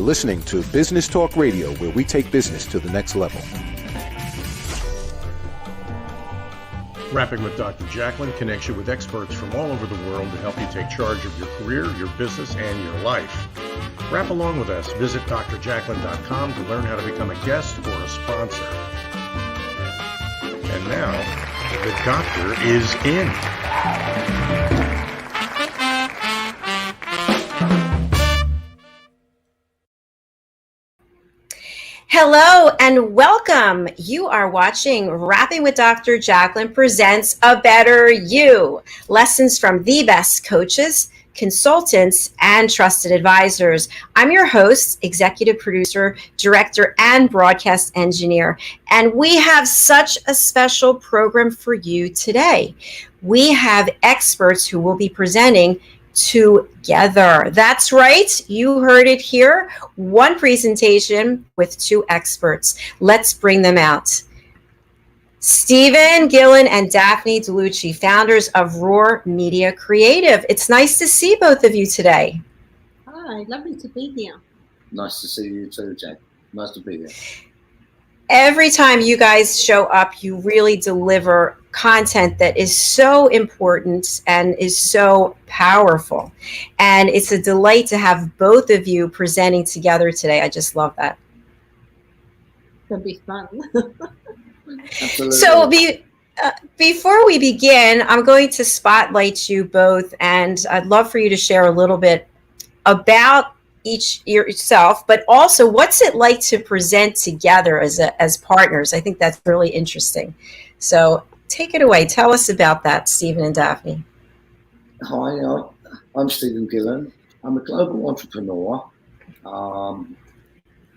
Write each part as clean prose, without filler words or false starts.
You're listening to Business Talk Radio, where we take business to the next level. Rapping with Dr. Jacalyn connects you with experts from all over the world to help you take charge of your career, your business, and your life. Rap along with us. Visit drjacalyn.com to learn how to become a guest or a sponsor. And now, the doctor is in. Hello and welcome. You are watching Rapping with Dr. Jacalyn presents A Better You. Lessons from the best coaches, consultants, and trusted advisors. I'm your host, executive producer, director, and broadcast engineer. And we have such a special program for you today. We have experts who will be presenting together. That's right. You heard it here. One presentation with two experts. Let's bring them out. Stephen, Gillen, and Daphne Diluce, founders of Roar Media Creative. It's nice to see both of you today. Hi, lovely to be here. Nice to see you too, Jack. Nice to be here. Every time you guys show up, you really deliver content that is so important and is so powerful. And it's a delight to have both of you presenting together today. I just love that. It'll be fun. Absolutely. So before we begin, I'm going to spotlight you both, and I'd love for you to share a little bit about each yourself, but also what's it like to present together as partners. I think that's really interesting. So take it away. Tell us about that, Stephen and Daphne. Hi, I'm Stephen Gillen. I'm a global entrepreneur. I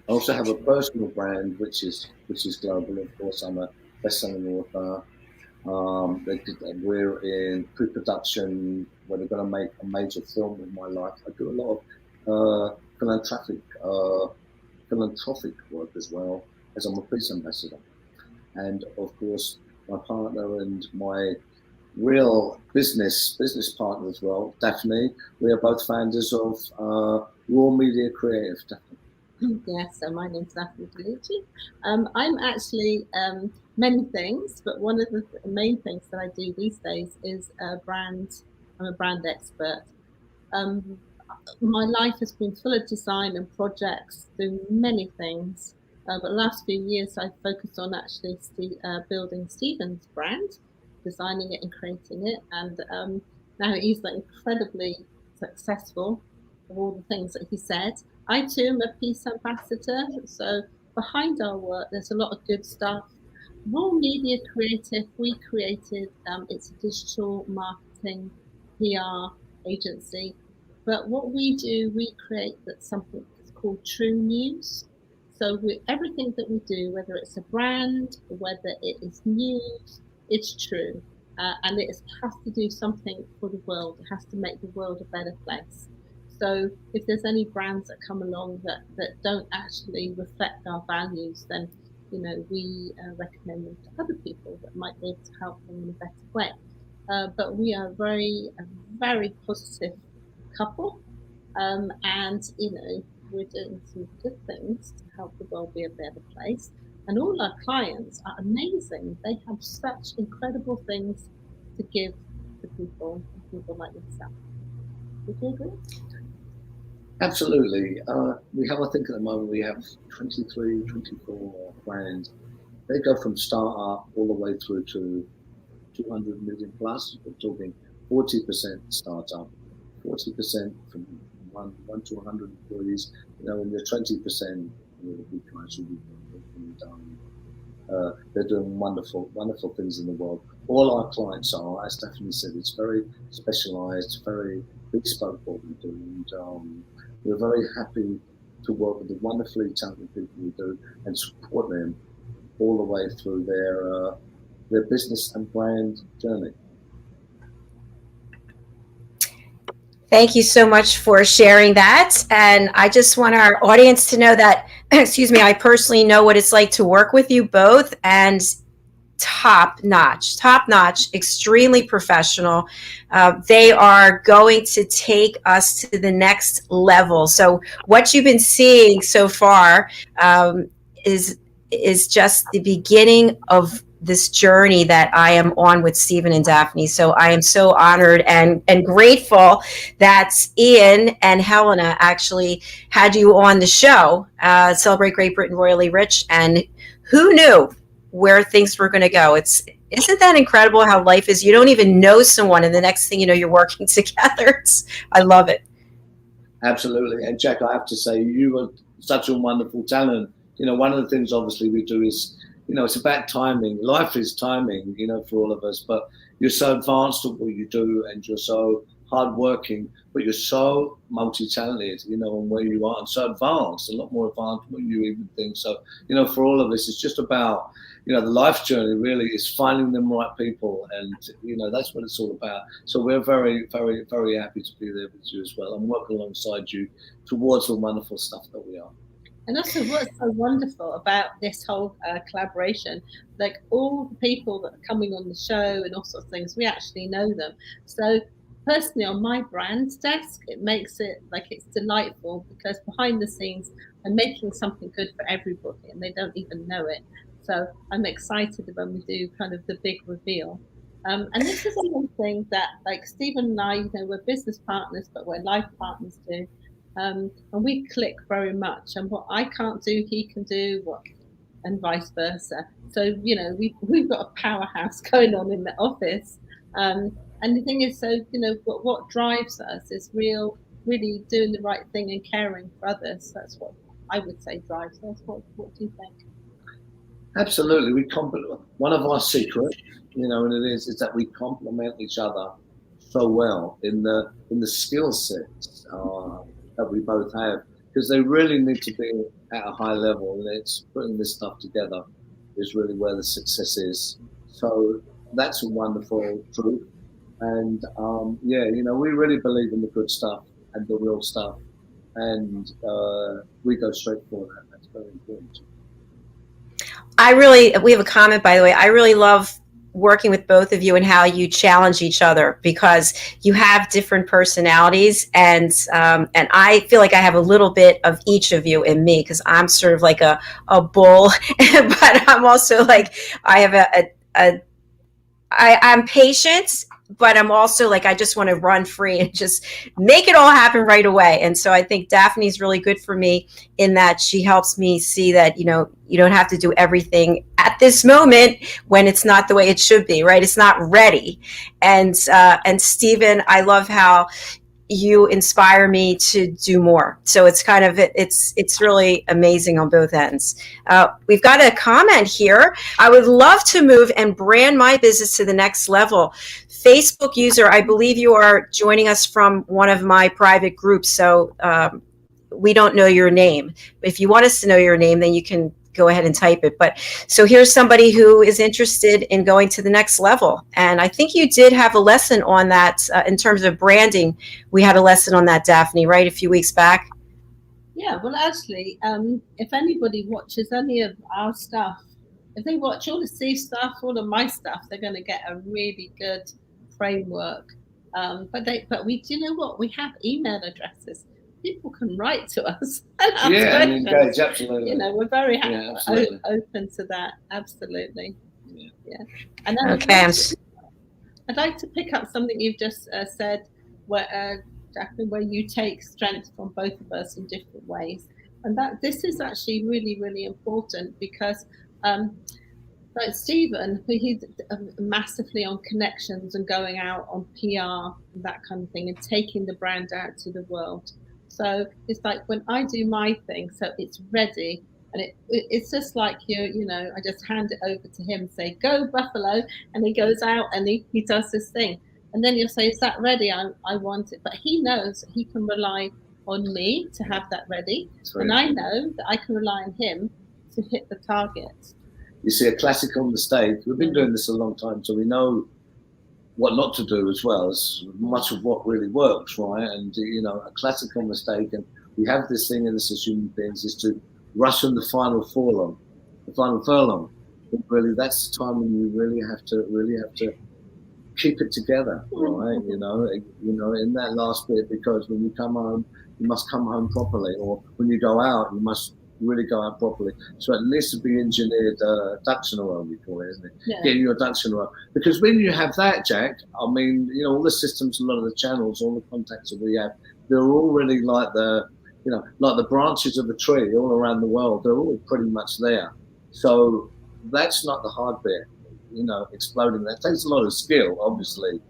also have a personal brand, which is global. Of course, I'm a best-selling author. We're in pre-production. We're going to make a major film of my life. I do a lot of philanthropic work as well, as I'm a peace ambassador. And of course, my partner and my real business partner as well, Daphne, we are both founders of Roar Media Creative. Daphne. Yes, so my name's Daphne Diluce. I'm actually many things, but one of the main things that I do these days is I'm a brand expert. My life has been full of design and projects, doing many things. But the last few years, I've focused on actually building Stephen's brand, designing it and creating it. And now he's incredibly successful of all the things that he said. I too am a peace ambassador. So behind our work, there's a lot of good stuff. Raw Media Creative, we created, it's a digital marketing PR agency. But what we do, we create something that's called true news. So everything that we do, whether it's a brand, whether it is news, it's true. And it has to do something for the world. It has to make the world a better place. So if there's any brands that come along that don't actually reflect our values, then we recommend them to other people that might be able to help them in a better way. But we are a very positive couple, and we're doing some good things to help the world be a better place. And all our clients are amazing. They have such incredible things to give to people like yourself. Would you agree? Absolutely. We have, I think at the moment, we have 23, 24 brands. They go from startup all the way through to 200 million plus. We're talking 40% startup, 40% from 1 to 100 employees. And the 20%, the big clients will be done. They're doing wonderful things in the world. All our clients are, as Daphne said, it's very specialized, very bespoke what we do. And we're very happy to work with the wonderfully talented people we do and support them all the way through their business and brand journey. Thank you so much for sharing that. And I just want our audience to know that, I personally know what it's like to work with you both. And top notch, extremely professional. They are going to take us to the next level. So what you've been seeing so far is just the beginning of this journey that I am on with Stephen and Daphne. So I am so honored and grateful that Ian and Helena actually had you on the show. Celebrate Great Britain Royally Rich. And who knew where things were going to go? Isn't that incredible how life is? You don't even know someone, and the next thing you know, you're working together. I love it. Absolutely. And Jack, I have to say, you are such a wonderful talent. You know, one of the things obviously we do is, you know, it's about timing. Life is timing, you know, for all of us. But you're so advanced at what you do, and you're so hardworking, but you're so multi-talented, you know, and where you are, and so advanced, a lot more advanced than you even think. So, you know, for all of us, it's just about, you know, the life journey really is finding them right people, and you know, that's what it's all about. So we're very, very, very happy to be there with you as well, and work alongside you towards the wonderful stuff that we are. And also what's so wonderful about this whole collaboration, like all the people that are coming on the show and all sorts of things, we actually know them. So personally on my brand's desk, it makes it like it's delightful, because behind the scenes I'm making something good for everybody and they don't even know it. So I'm excited when we do kind of the big reveal. And this is something that, like Stephen and I, you know, we're business partners, but we're life partners too. And we click very much, and what I can't do, he can do, and vice versa. So, you know, we've got a powerhouse going on in the office. And the thing is, so, you know, what drives us is really doing the right thing and caring for others. That's what I would say drives us. What do you think? Absolutely. We complement. One of our secrets, you know, and it is that we complement each other so well in the skill sets that we both have, because they really need to be at a high level, and it's putting this stuff together is really where the success is. So that's a wonderful truth. And yeah, you know, we really believe in the good stuff and the real stuff, and we go straight for that. That's very important. We have a comment, by the way. I really love working with both of you and how you challenge each other, because you have different personalities, and I feel like I have a little bit of each of you in me, because I'm sort of like a bull, but I'm also like, I have I'm patient, but I'm also like, I just want to run free and just make it all happen right away. And so I think Daphne's really good for me in that she helps me see that, you know, you don't have to do everything at this moment when it's not the way it should be, right? It's not ready. And Stephen, I love how you inspire me to do more. So it's kind of, it's really amazing on both ends. We've got a comment here. I would love to move and brand my business to the next level. Facebook user, I believe you are joining us from one of my private groups. So we don't know your name. If you want us to know your name, then you can go ahead and type it. But so here's somebody who is interested in going to the next level. And I think you did have a lesson on that in terms of branding. We had a lesson on that, Daphne, right? A few weeks back. Yeah, well, actually, if anybody watches any of our stuff, if they watch all the Steve stuff, all of my stuff, they're going to get a really good framework. But we, do you know what? We have email addresses. People can write to us. And engage, absolutely. You know, we're very happy, open to that. Absolutely. Yeah. And then okay. I'd like to pick up something you've just said, where Jacalyn, where you take strength from both of us in different ways, and that this is actually really, really important, because like Stephen, he's massively on connections and going out on PR and that kind of thing, and taking the brand out to the world. So it's like when I do my thing, so it's ready, and it's just like you know, I just hand it over to him, say, go Buffalo, and he goes out and he does this thing. And then you'll say, is that ready? I want it. But he knows that he can rely on me to have that ready. And I know that I can rely on him to hit the target. You see, a classical mistake, we've been doing this a long time, so we know what not to do as well as much of what really works, right? And, you know, a classical mistake, and we have this thing in us as human beings, is to rush on the final furlong, really, that's the time when you really have to keep it together, right? You know, in that last bit, because when you come home, you must come home properly, or when you go out, you must really go out properly. So it needs to be engineered, ducks in a row, we call it, isn't it? Yeah. Getting your ducks in a row. Because when you have that, Jack, I mean, you know, all the systems, a lot of the channels, all the contacts that we have, they're already like like the branches of a tree all around the world. They're all pretty much there. So that's not the hard bit, you know, exploding. That takes a lot of skill, obviously.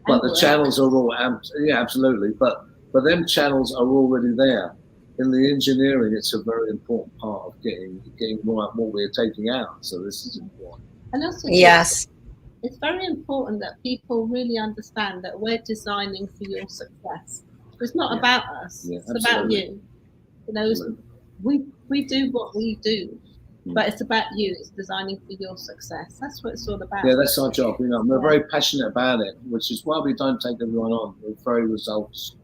But the channels are all, absolutely. But them channels are already there. In the engineering, it's a very important part of getting right what we're taking out. So this is important. And also, Yes. it's very important that people really understand that we're designing for your success. It's not about us. Yeah, it's about you. You know, we do what we do, but it's about you. It's designing for your success. That's what it's all about. Yeah, that's our job. You know, we're very passionate about it, which is why we don't take everyone on. We're very results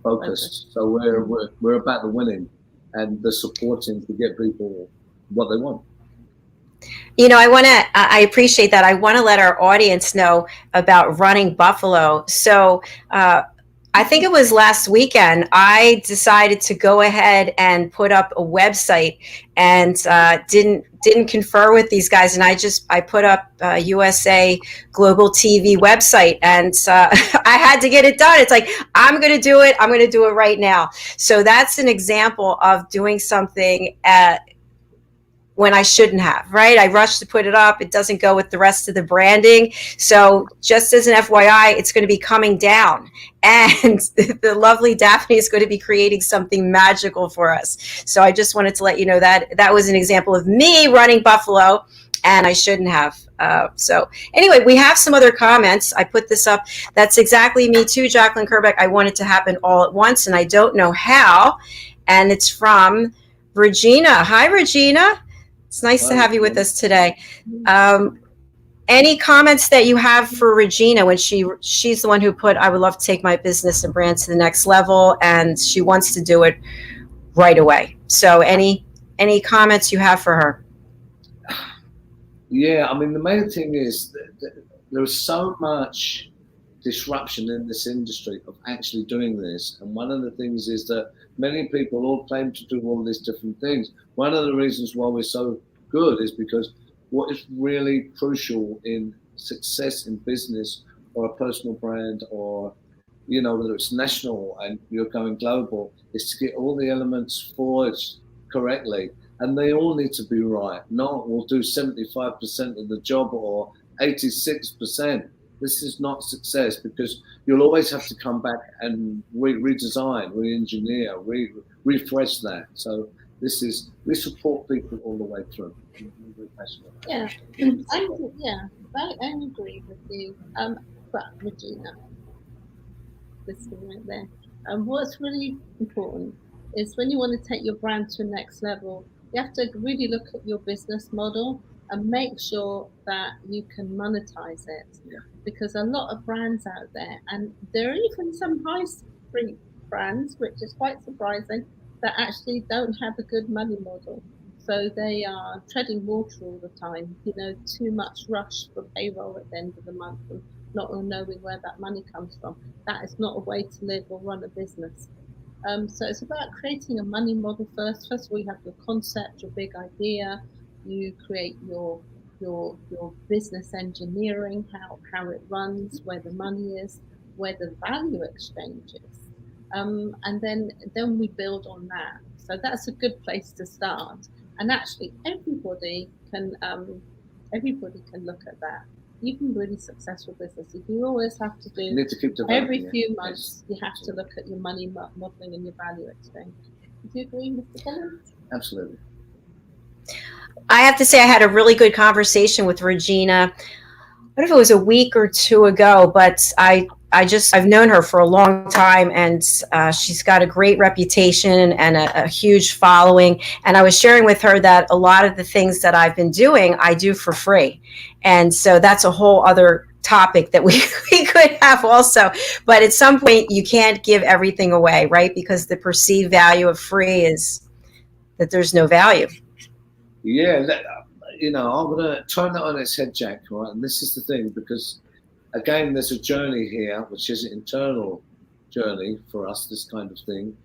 focused. So we're about the winning and the supporting to get people what they want. You know, I appreciate that. I want to let our audience know about Running Buffalo. So I think it was last weekend, I decided to go ahead and put up a website, and didn't confer with these guys. And I put up USA Global TV website, and I had to get it done. It's like, I'm going to do it. I'm going to do it right now. So that's an example of doing something when I shouldn't have, right? I rushed to put it up. It doesn't go with the rest of the branding. So just as an FYI, it's going to be coming down. And the lovely Daphne is going to be creating something magical for us. So I just wanted to let you know that was an example of me running Buffalo, and I shouldn't have. So anyway, we have some other comments. I put this up. That's exactly me too, Jacalyn Kerbeck. I want it to happen all at once, and I don't know how. And it's from Regina. Hi, Regina. It's nice to have you with us today. Any comments that you have for Regina when she's the one who put, I would love to take my business and brand to the next level, and she wants to do it right away. So any comments you have for her? Yeah, I mean, the main thing is that there is so much disruption in this industry of actually doing this. And one of the things is that many people all claim to do all these different things. One of the reasons why we're so good is because what is really crucial in success in business or a personal brand, or, you know, whether it's national and you're going global, is to get all the elements forged correctly. And they all need to be right. Not we'll do 75% of the job or 86%. This is not success, because you'll always have to come back and redesign, re-engineer, refresh that. So we support people all the way through. We're passionate. Yeah, I agree with you. But Regina, this thing right there. What's really important is when you want to take your brand to the next level, you have to really look at your business model and make sure that you can monetize it. Yeah. Because a lot of brands out there, and there are even some high street brands, which is quite surprising, that actually don't have a good money model. So they are treading water all the time, you know, too much rush for payroll at the end of the month and not knowing where that money comes from. That is not a way to live or run a business. So it's about creating a money model first. First of all, you have your concept, your big idea. You create your business engineering, how it runs, where the money is, where the value exchange is, and then we build on that. So that's a good place to start. And actually, everybody can look at that. Even really successful businesses, you always have to do every few months. You have to look at your money modeling and your value exchange. Do you agree, Mr. Gillen? Absolutely. I have to say I had a really good conversation with Regina. I don't know if it was a week or two ago, but I've known her for a long time, and she's got a great reputation and a huge following. And I was sharing with her that a lot of the things that I've been doing, I do for free. And so that's a whole other topic that we could have also. But at some point, you can't give everything away, right? Because the perceived value of free is that there's no value. Yeah, I'm going to turn that on its head, Jack, right? And this is the thing, because, again, there's a journey here, which is an internal journey for us, this kind of thing.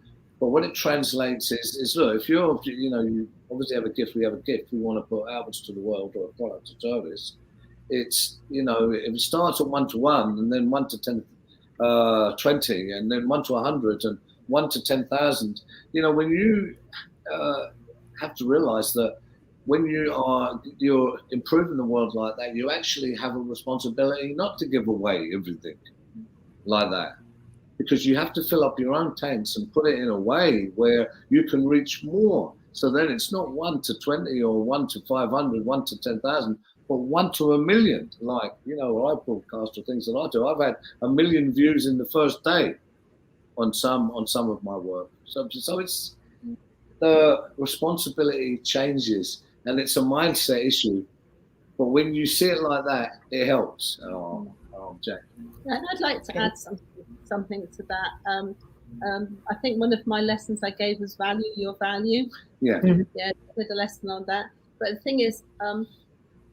But what it translates is look, if you obviously have a gift, we want to put outwards to the world, or a product or service. It's, if it starts at 1 to 1, and then 1 to 10, 20, and then 1 to 100, and 1 to 10,000, when you have to realize that when you're improving the world like that, you actually have a responsibility not to give away everything like that, because you have to fill up your own tanks and put it in a way where you can reach more. So then it's not 1 to 20 or 1 to 500, 1 to 10,000, but 1 to 1 million. Like, I broadcast or things that I do. I've had 1 million views in the first day on some of my work. So it's, the responsibility changes, and it's a mindset issue. But when you see it like that, it helps. Oh, Jack. And I'd like to add something to that. I think one of my lessons I gave was value your value. Yeah. Yeah, I did a lesson on that. But the thing is,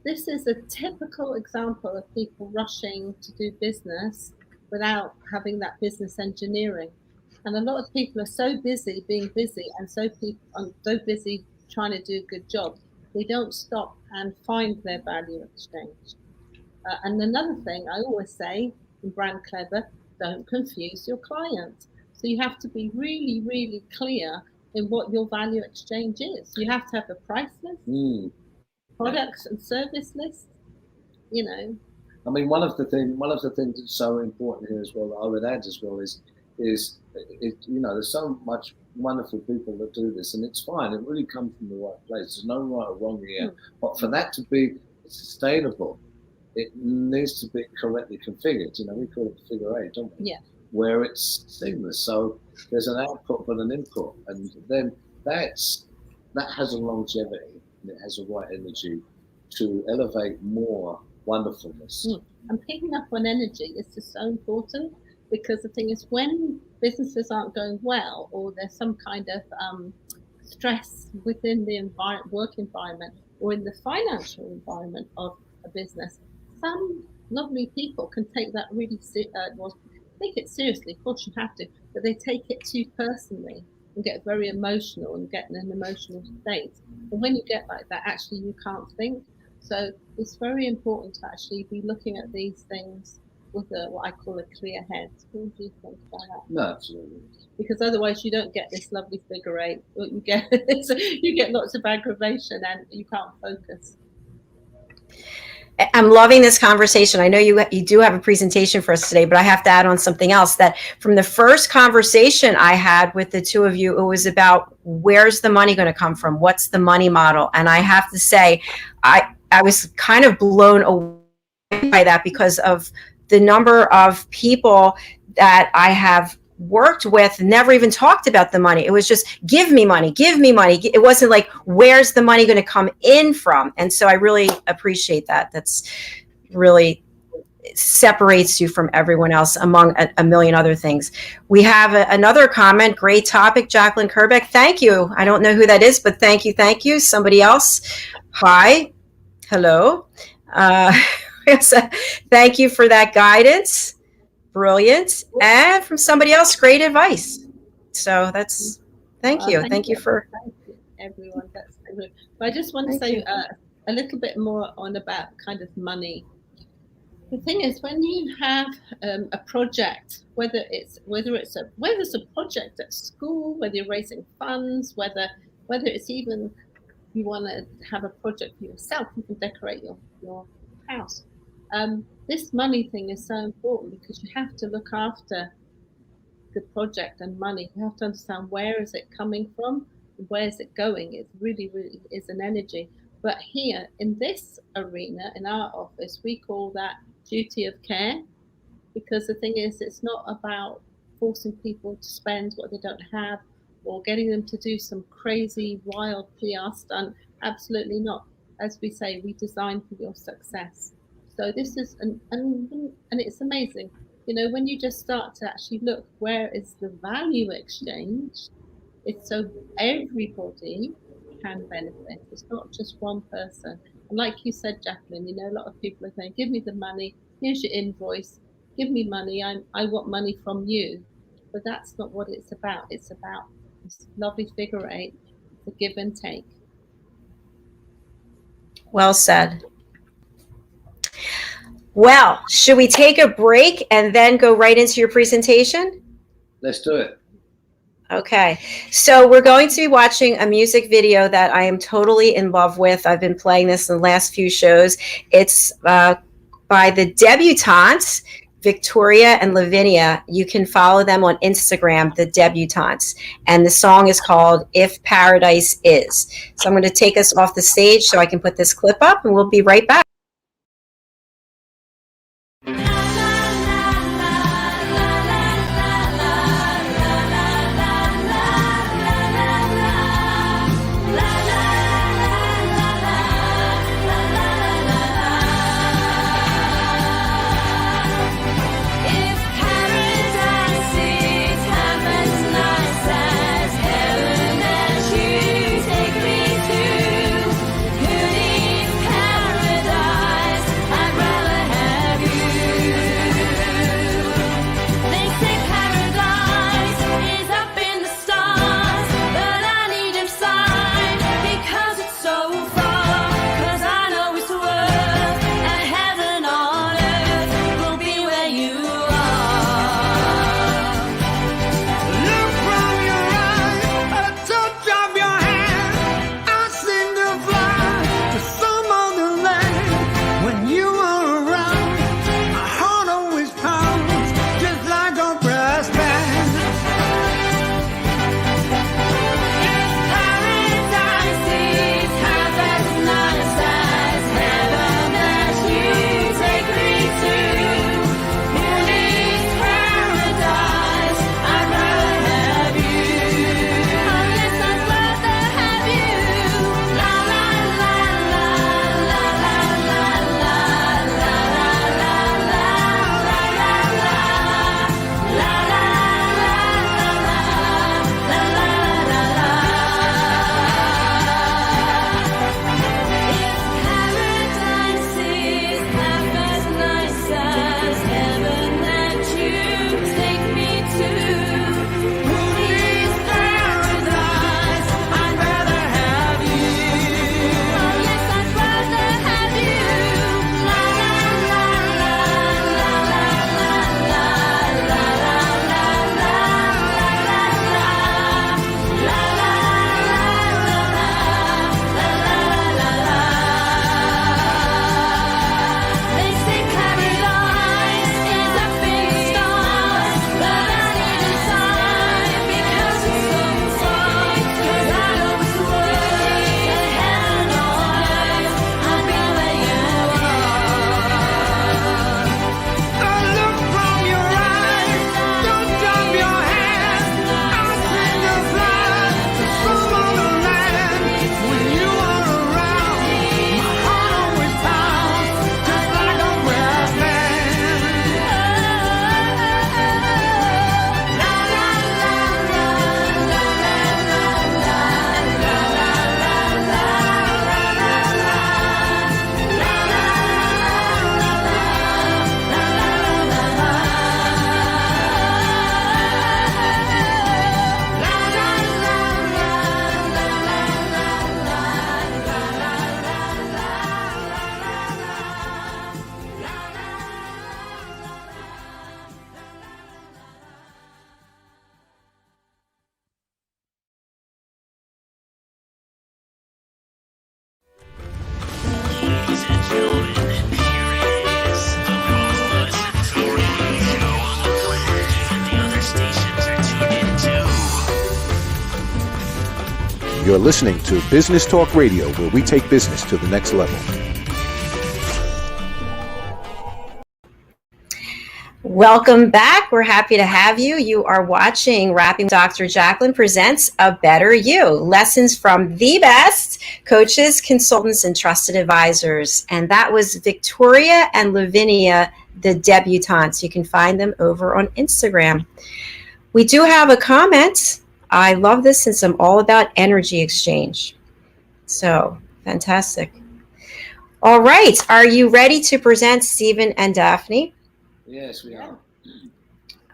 this is a typical example of people rushing to do business without having that business engineering. And a lot of people are so busy being busy, and so busy trying to do a good job, they don't stop and find their value exchange. And another thing I always say in Brand Clever, don't confuse your client. So you have to be really, really clear in what your value exchange is. You have to have a price list, products and service list. I mean, one of the things that's so important here as well, that I would add as well, is there's so much wonderful people that do this, and it's fine. It really comes from the right place. There's no right or wrong here. But for that to be sustainable, it needs to be correctly configured. We call it figure eight, don't we? Yeah. Where it's seamless. So there's an output but an input, and then that has a longevity, and it has a right energy to elevate more wonderfulness. And picking up on energy is just so important, because the thing is, when businesses aren't going well, or there's some kind of stress within the work environment, or in the financial environment of a business, some lovely people can take that really take it seriously. Of course you have to, but they take it too personally and get very emotional and get in an emotional state. And when you get like that, actually you can't think. So it's very important to actually be looking at these things with what I call a clear head. What do you think about that? No, absolutely. Because otherwise you don't get this lovely figure eight. You get lots of aggravation and you can't focus. I'm loving this conversation. I know you do have a presentation for us today, but I have to add on something else. That from the first conversation I had with the two of you, it was about where's the money going to come from? What's the money model? And I have to say, I was kind of blown away by that, because of the number of people that I have worked with never even talked about the money. It was just, give me money, give me money. It wasn't like, where's the money going to come in from? And so I really appreciate that. That's really separates you from everyone else, among a million other things. We have another comment. Great topic, Jacalyn Kerbeck. Thank you. I don't know who that is, but thank you. Thank you. Somebody else. Hi. Hello. Thank you for that guidance. Brilliant. And from somebody else, great advice. So that's, thank you. Thank you for everyone. That's good. But I just want to say a little bit more on about kind of money. The thing is, when you have a project, whether it's a project at school, whether you're raising funds, whether it's even you want to have a project for yourself, you can decorate your house. This money thing is so important, because you have to look after the project and money. You have to understand, where is it coming from, where is it going. It really, really is an energy. But here in this arena, in our office, we call that duty of care, because the thing is, it's not about forcing people to spend what they don't have, or getting them to do some crazy wild PR stunt. Absolutely not. As we say, we design for your success. So this is, and it's amazing, when you just start to actually look, where is the value exchange? It's so everybody can benefit. It's not just one person. And like you said, Jacalyn, a lot of people are saying, give me the money, here's your invoice, give me money, I want money from you. But that's not what it's about. It's about this lovely figure eight, the give and take. Well said. Well, should we take a break and then go right into your presentation? Let's do it. Okay, so we're going to be watching a music video that I am totally in love with. I've been playing this in the last few shows. It's by the debutantes, Victoria and Lavinia. You can follow them on Instagram, the debutantes. And the song is called If Paradise Is. So I'm going to take us off the stage so I can put this clip up, and we'll be right back. You're listening to Business Talk Radio, where we take business to the next level. Welcome back. We're happy to have you. You are watching Rapping with Dr. Jacalyn presents A Better You, lessons from the best coaches, consultants, and trusted advisors. And that was Victoria and Lavinia, the debutantes. You can find them over on Instagram. We do have a comment. I love this since I'm all about energy exchange. So, fantastic. All right. Are you ready to present Stephen and Daphne? Yes, we are.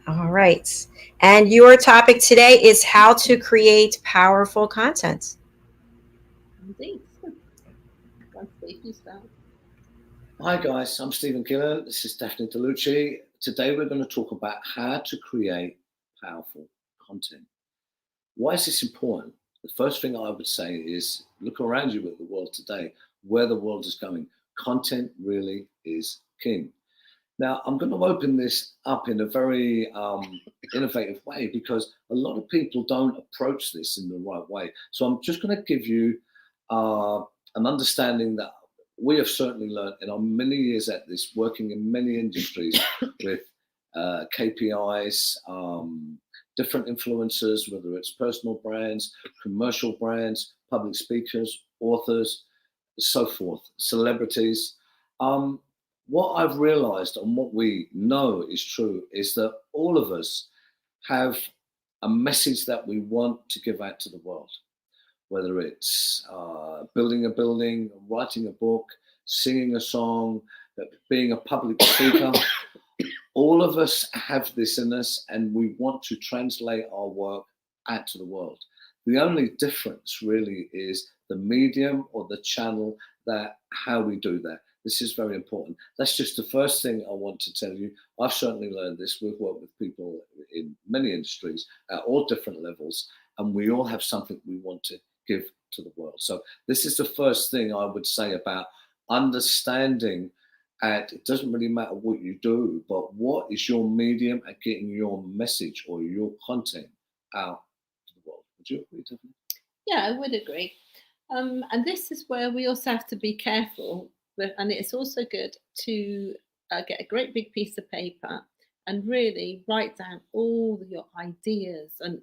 All right. And your topic today is how to create powerful content. Indeed. Steve, you start. Hi guys, I'm Stephen Gillen. This is Daphne Diluce. Today we're going to talk about how to create powerful content. Why is this important? The first thing I would say is look around you at the world today, where the world is going. Content really is king. Now, I'm going to open this up in a very innovative way because a lot of people don't approach this in the right way. So I'm just going to give you an understanding that we have certainly learned in our many years at this, working in many industries with KPIs, different influencers, whether it's personal brands, commercial brands, public speakers, authors, so forth, celebrities. What I've realized and what we know is true is that all of us have a message that we want to give out to the world, whether it's building a building, writing a book, singing a song, being a public speaker. All of us have this in us and we want to translate our work out to the world. The only difference really is the medium or the channel that how we do that. This is very important. That's just the first thing I want to tell you. I've certainly learned this. We've worked with people in many industries at all different levels, and we all have something we want to give to the world. So this is the first thing I would say about understanding, and it doesn't really matter what you do, but what is your medium at getting your message or your content out to the world. Would you agree, Daphne? Yeah, I would agree. And this is where we also have to be careful. And it's also good to get a great big piece of paper and really write down all your ideas and,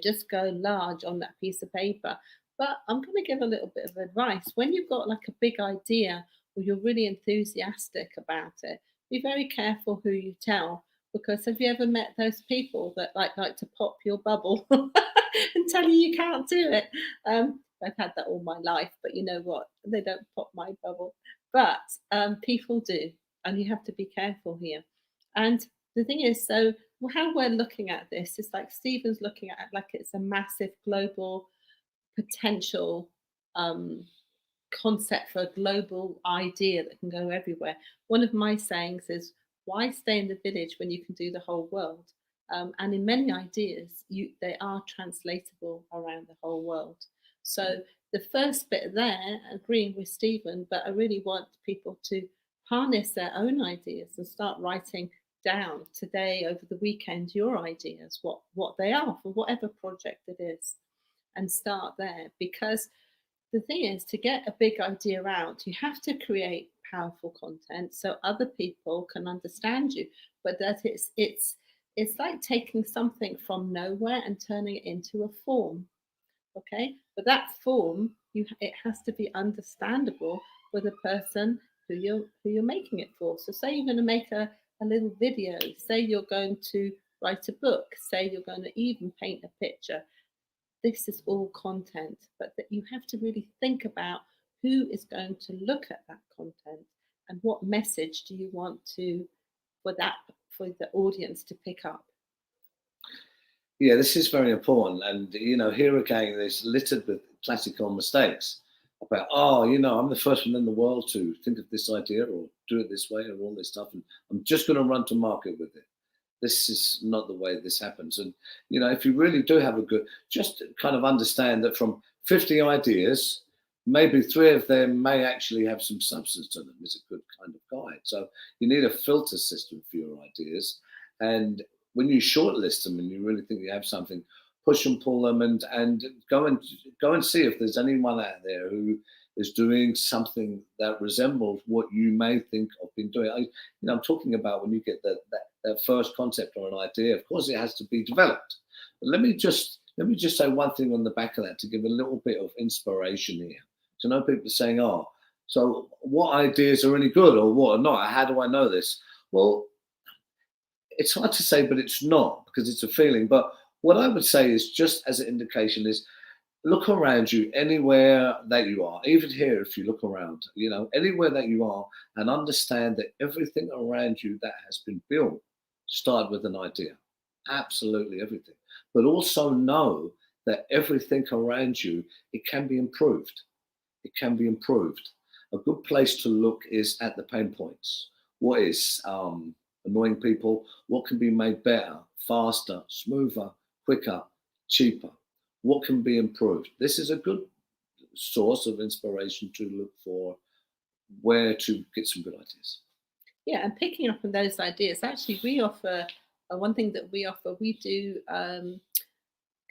just go large on that piece of paper. But I'm going to give a little bit of advice. When you've got like a big idea or you're really enthusiastic about it, be very careful who you tell, because have you ever met those people that like to pop your bubble and tell you can't do it? I've had that all my life, but you know what? They don't pop my bubble. But people do, and you have to be careful here. And the thing is, so how we're looking at this is like Stephen's looking at it like it's a massive global potential concept for a global idea that can go everywhere. One of my sayings is, why stay in the village when you can do the whole world? And in many ideas, they are translatable around the whole world. So the first bit there, agreeing with Stephen, but I really want people to harness their own ideas and start writing down today, over the weekend, your ideas, what they are for whatever project it is, and start there. Because the thing is, to get a big idea out, you have to create powerful content so other people can understand you. But that it's like taking something from nowhere and turning it into a form. Okay, but that form, it has to be understandable for the person who you're making it for. So say you're going to make a little video, say you're going to write a book, say you're going to even paint a picture. This is all content, but that you have to really think about who is going to look at that content and what message do you want for the audience to pick up. Yeah, this is very important. And, here again, it's littered with classical mistakes about, I'm the first one in the world to think of this idea or do it this way or all this stuff. And I'm just going to run to market with it. This is not the way this happens. And, if you really do have just kind of understand that from 50 ideas, maybe 3 of them may actually have some substance to them is a good kind of guide. So you need a filter system for your ideas. And when you shortlist them and you really think you have something, push and pull them and go and see if there's anyone out there who is doing something that resembles what you may think of been doing. I'm talking about when you get that first concept or an idea. Of course, it has to be developed. But let me just say one thing on the back of that to give a little bit of inspiration here. So, know people saying, so what ideas are any good or what are not? How do I know this? Well, it's hard to say, but it's not, because it's a feeling. But what I would say is, just as an indication, is look around you anywhere that you are, even here, if you look around, anywhere that you are, and understand that everything around you that has been built started with an idea. Absolutely everything. But also know that everything around you, it can be improved. It can be improved. A good place to look is at the pain points. What is annoying people? What can be made better, faster, smoother, quicker, cheaper? What can be improved? This is a good source of inspiration to look for where to get some good ideas. Yeah, and picking up on those ideas, actually, we offer one thing that we offer. We do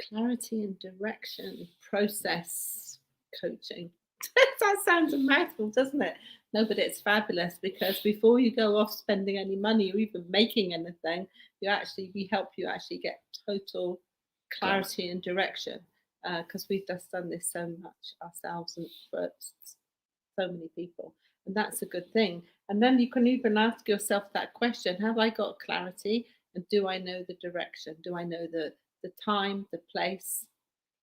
clarity and direction process coaching. That sounds a mouthful, doesn't it? No, but it's fabulous, because before you go off spending any money or even making anything, we help you actually get total clarity and direction, because we've just done this so much ourselves and for so many people, and that's a good thing. And then you can even ask yourself that question: have I got clarity, and do I know the direction? Do I know the time, the place,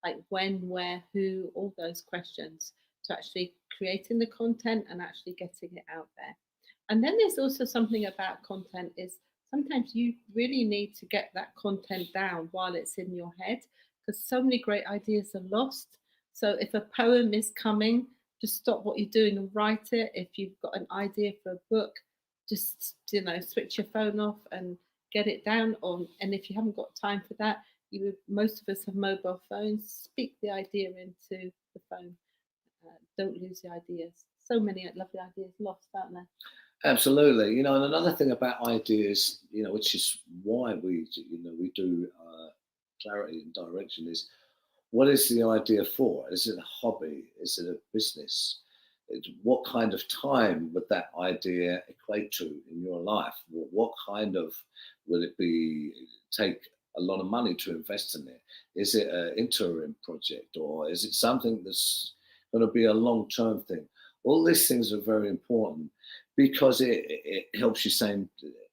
like when, where, who, all those questions, to actually creating the content and actually getting it out there. And then there's also something about content is sometimes you really need to get that content down while it's in your head, because so many great ideas are lost. So if a poem is coming, just stop what you're doing and write it. If you've got an idea for a book, just switch your phone off and get it down. And if you haven't got time for that, most of us have mobile phones. Speak the idea into the phone. Don't lose the ideas. So many lovely ideas lost, aren't there? Absolutely. And another thing about ideas, which is why we do clarity and direction, is what is the idea for? Is it a hobby? Is it a business? What kind of time would that idea equate to in your life? What kind of, will it take a lot of money to invest in it? Is it an interim project, or is it something that's going to be a long-term thing? All these things are very important, because it helps you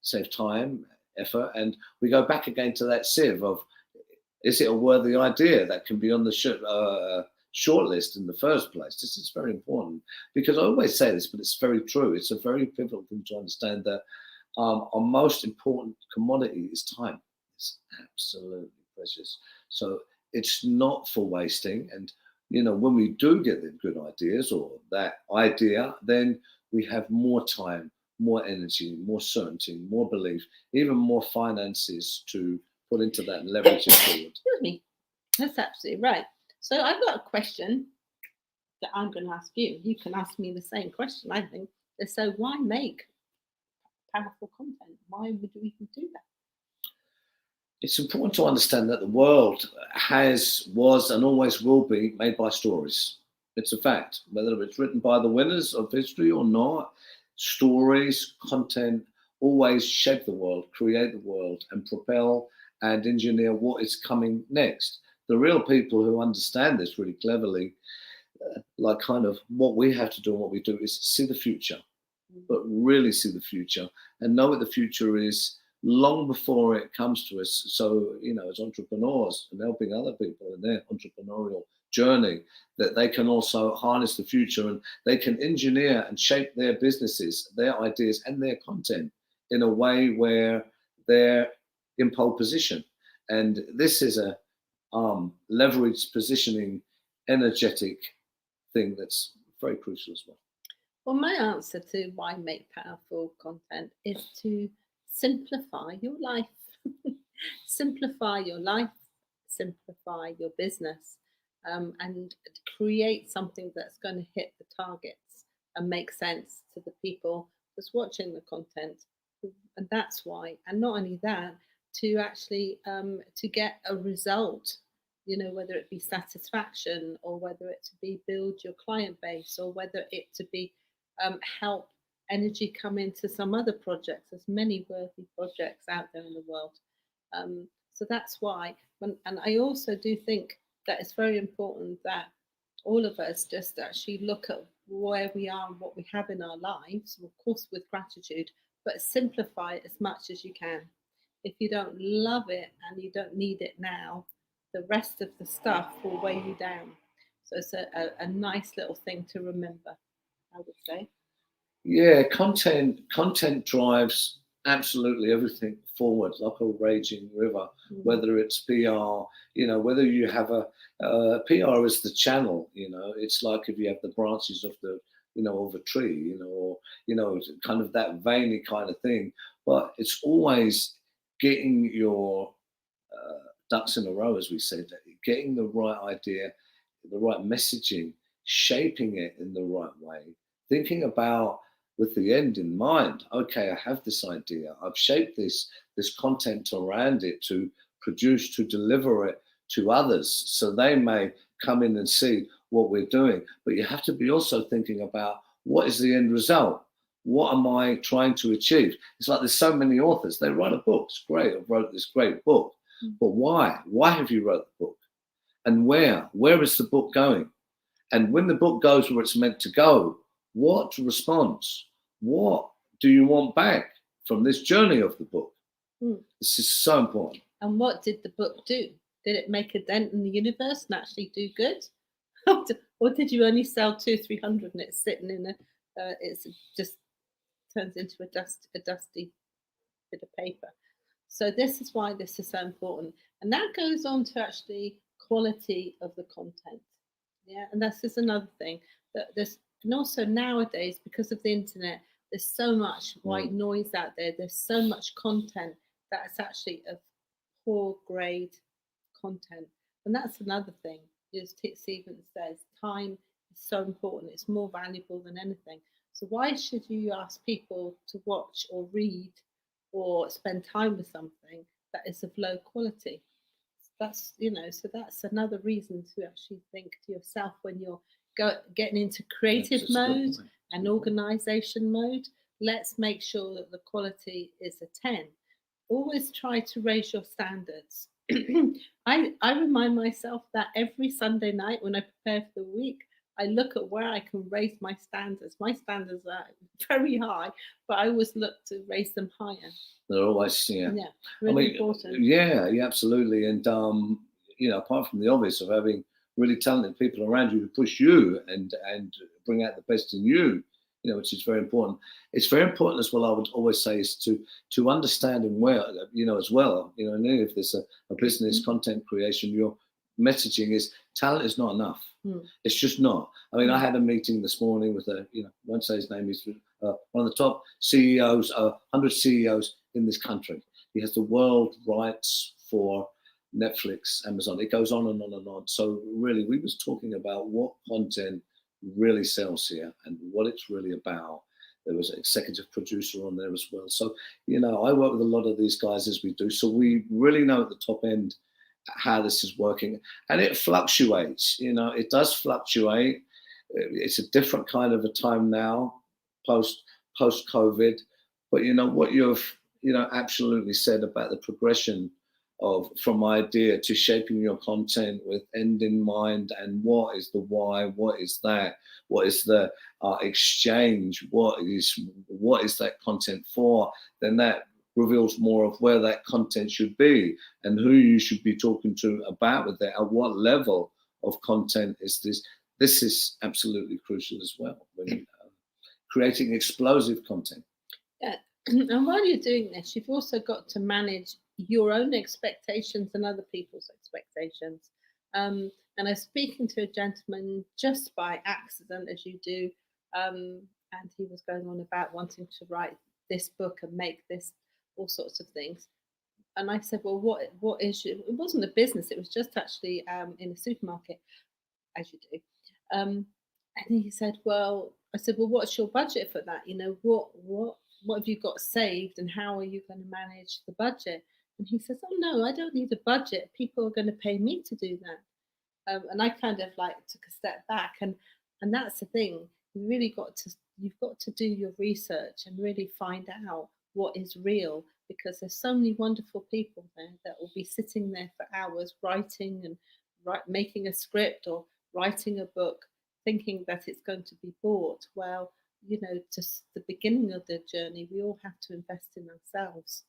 save time, effort, and we go back again to that sieve of, is it a worthy idea that can be on the shortlist in the first place? This is very important, because I always say this, but it's very true. It's a very pivotal thing to understand that our most important commodity is time. It's absolutely precious. So it's not for wasting. And when we do get the good ideas or that idea, then we have more time, more energy, more certainty, more belief, even more finances to put into that and leverage it forward. Excuse me. That's absolutely right. So I've got a question that I'm going to ask you. You can ask me the same question, I think. So why make powerful content? Why would we even do that? It's important to understand that the world was, and always will be made by stories. It's a fact, whether it's written by the winners of history or not. Stories, content always shape the world, create the world, and propel and engineer what is coming next. The real people who understand this really cleverly, like kind of what we have to do and what we do, is see the future, but really see the future and know what the future is long before it comes to us. So, as entrepreneurs and helping other people in their entrepreneurial journey, that they can also harness the future and they can engineer and shape their businesses, their ideas and their content in a way where they're in pole position. And this is a leveraged positioning, energetic thing that's very crucial as well. Well, my answer to why make powerful content is to simplify your life. Simplify your life, simplify your business, and create something that's going to hit the targets and make sense to the people that's watching the content. And that's why, and not only that, to actually to get a result, whether it be satisfaction, or whether it to be build your client base, or whether it to be help energy come into some other projects. There's many worthy projects out there in the world. So that's why, and I also do think that it's very important that all of us just actually look at where we are and what we have in our lives, of course with gratitude, but simplify it as much as you can. If you don't love it and you don't need it now, the rest of the stuff will weigh you down. So it's a nice little thing to remember, I would say. Yeah, content drives absolutely everything forward, like a raging river. Whether it's PR, whether you have PR is the channel. It's like if you have the branches of of a tree, or kind of that veiny kind of thing. But it's always getting your ducks in a row, as we said, getting the right idea, the right messaging, shaping it in the right way, thinking about with the end in mind. Okay, I have this idea. I've shaped this content around it to produce, to deliver it to others, so they may come in and see what we're doing. But you have to be also thinking about what is the end result. What am I trying to achieve? It's like there's so many authors. They write a book. It's great. I wrote this great book. But why? Why have you wrote the book? And where? Where is the book going? And when the book goes where it's meant to go, what response? What do you want back from this journey of the book? This is so important. And what did the book do? Did it make a dent in the universe and actually do good? Or did you only sell 200-300 and it's sitting in it's just turns into a dusty bit of paper? So this is why this is so important. And that goes on to actually quality of the content. Yeah, and this is another thing that and also nowadays, because of the internet, there's so much white noise out there. There's so much content that's actually of poor grade content. And that's another thing, as Stephen says, time is so important. It's more valuable than anything. So why should you ask people to watch or read or spend time with something that is of low quality? That's, so that's another reason to actually think to yourself when you're getting into creative mode and organization mode. Let's make sure that the quality is a 10. Always try to raise your standards. I remind myself that every Sunday night when I prepare for the week, I look at where I can raise my standards. My standards are very high, but I always look to raise them higher. They're always, really important. Yeah, absolutely. And apart from the obvious of having really talented people around you who push you and bring out the best in you, which is very important. It's very important as well, I would always say, is to understand and as well, and if there's a business content creation, your messaging is talent is not enough. It's just not. I mean, I had a meeting this morning with I won't say his name, he's one of the top CEOs, 100 CEOs in this country. He has the world rights for Netflix, Amazon. It goes on and on and on. So really, we was talking about what content really sells here and what it's really about. There was an executive producer on there as well. So, I work with a lot of these guys as we do. So we really know at the top end how this is working. And it fluctuates, it does fluctuate. It's a different kind of a time now, post-COVID. But what you've, absolutely said about the progression of from idea to shaping your content with end in mind, and what is the why, what is that, what is the exchange, what is that content for, then that reveals more of where that content should be and who you should be talking to about with that, at what level of content is this. This is absolutely crucial as well when creating explosive content. Yeah. And while you're doing this, you've also got to manage your own expectations and other people's expectations. And I was speaking to a gentleman just by accident, as you do, and he was going on about wanting to write this book and make this, all sorts of things. And I said, well, what is it? It wasn't a business. It was just actually in a supermarket, as you do. And he said, well, I said, well, what's your budget for that? What have you got saved and how are you going to manage the budget? And he says, oh, no, I don't need a budget. People are going to pay me to do that. And I kind of took a step back. And that's the thing. You've got to do your research and really find out what is real, because there's so many wonderful people there that will be sitting there for hours writing and making a script or writing a book, thinking that it's going to be bought. Well, just the beginning of the journey, we all have to invest in ourselves.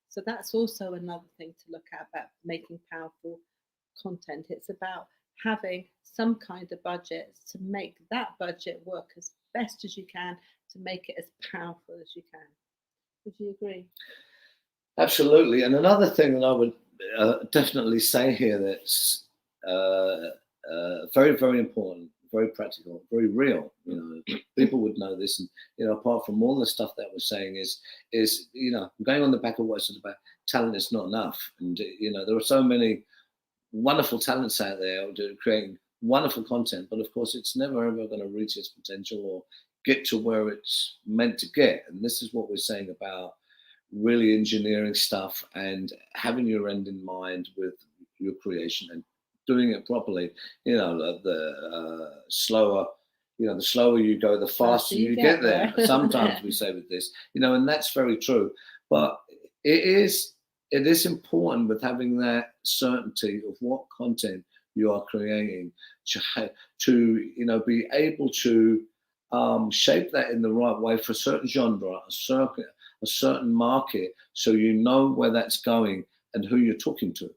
So that's also another thing to look at about making powerful content. It's about having some kind of budget to make that budget work as best as you can, to make it as powerful as you can. Would you agree? Absolutely. And another thing that I would definitely say here that's very, very important, very practical, very real. People would know this, and apart from all the stuff that we're saying is going on the back of what I said about talent is not enough, and there are so many wonderful talents out there creating wonderful content, but of course it's never ever going to reach its potential or get to where it's meant to get. And this is what we're saying about really engineering stuff and having your end in mind with your creation and doing it properly. The slower you go, the faster you get there. Sometimes we say with this, and that's very true. But it is important with having that certainty of what content you are creating to be able to shape that in the right way for a certain genre, a certain market, so you know where that's going and who you're talking to.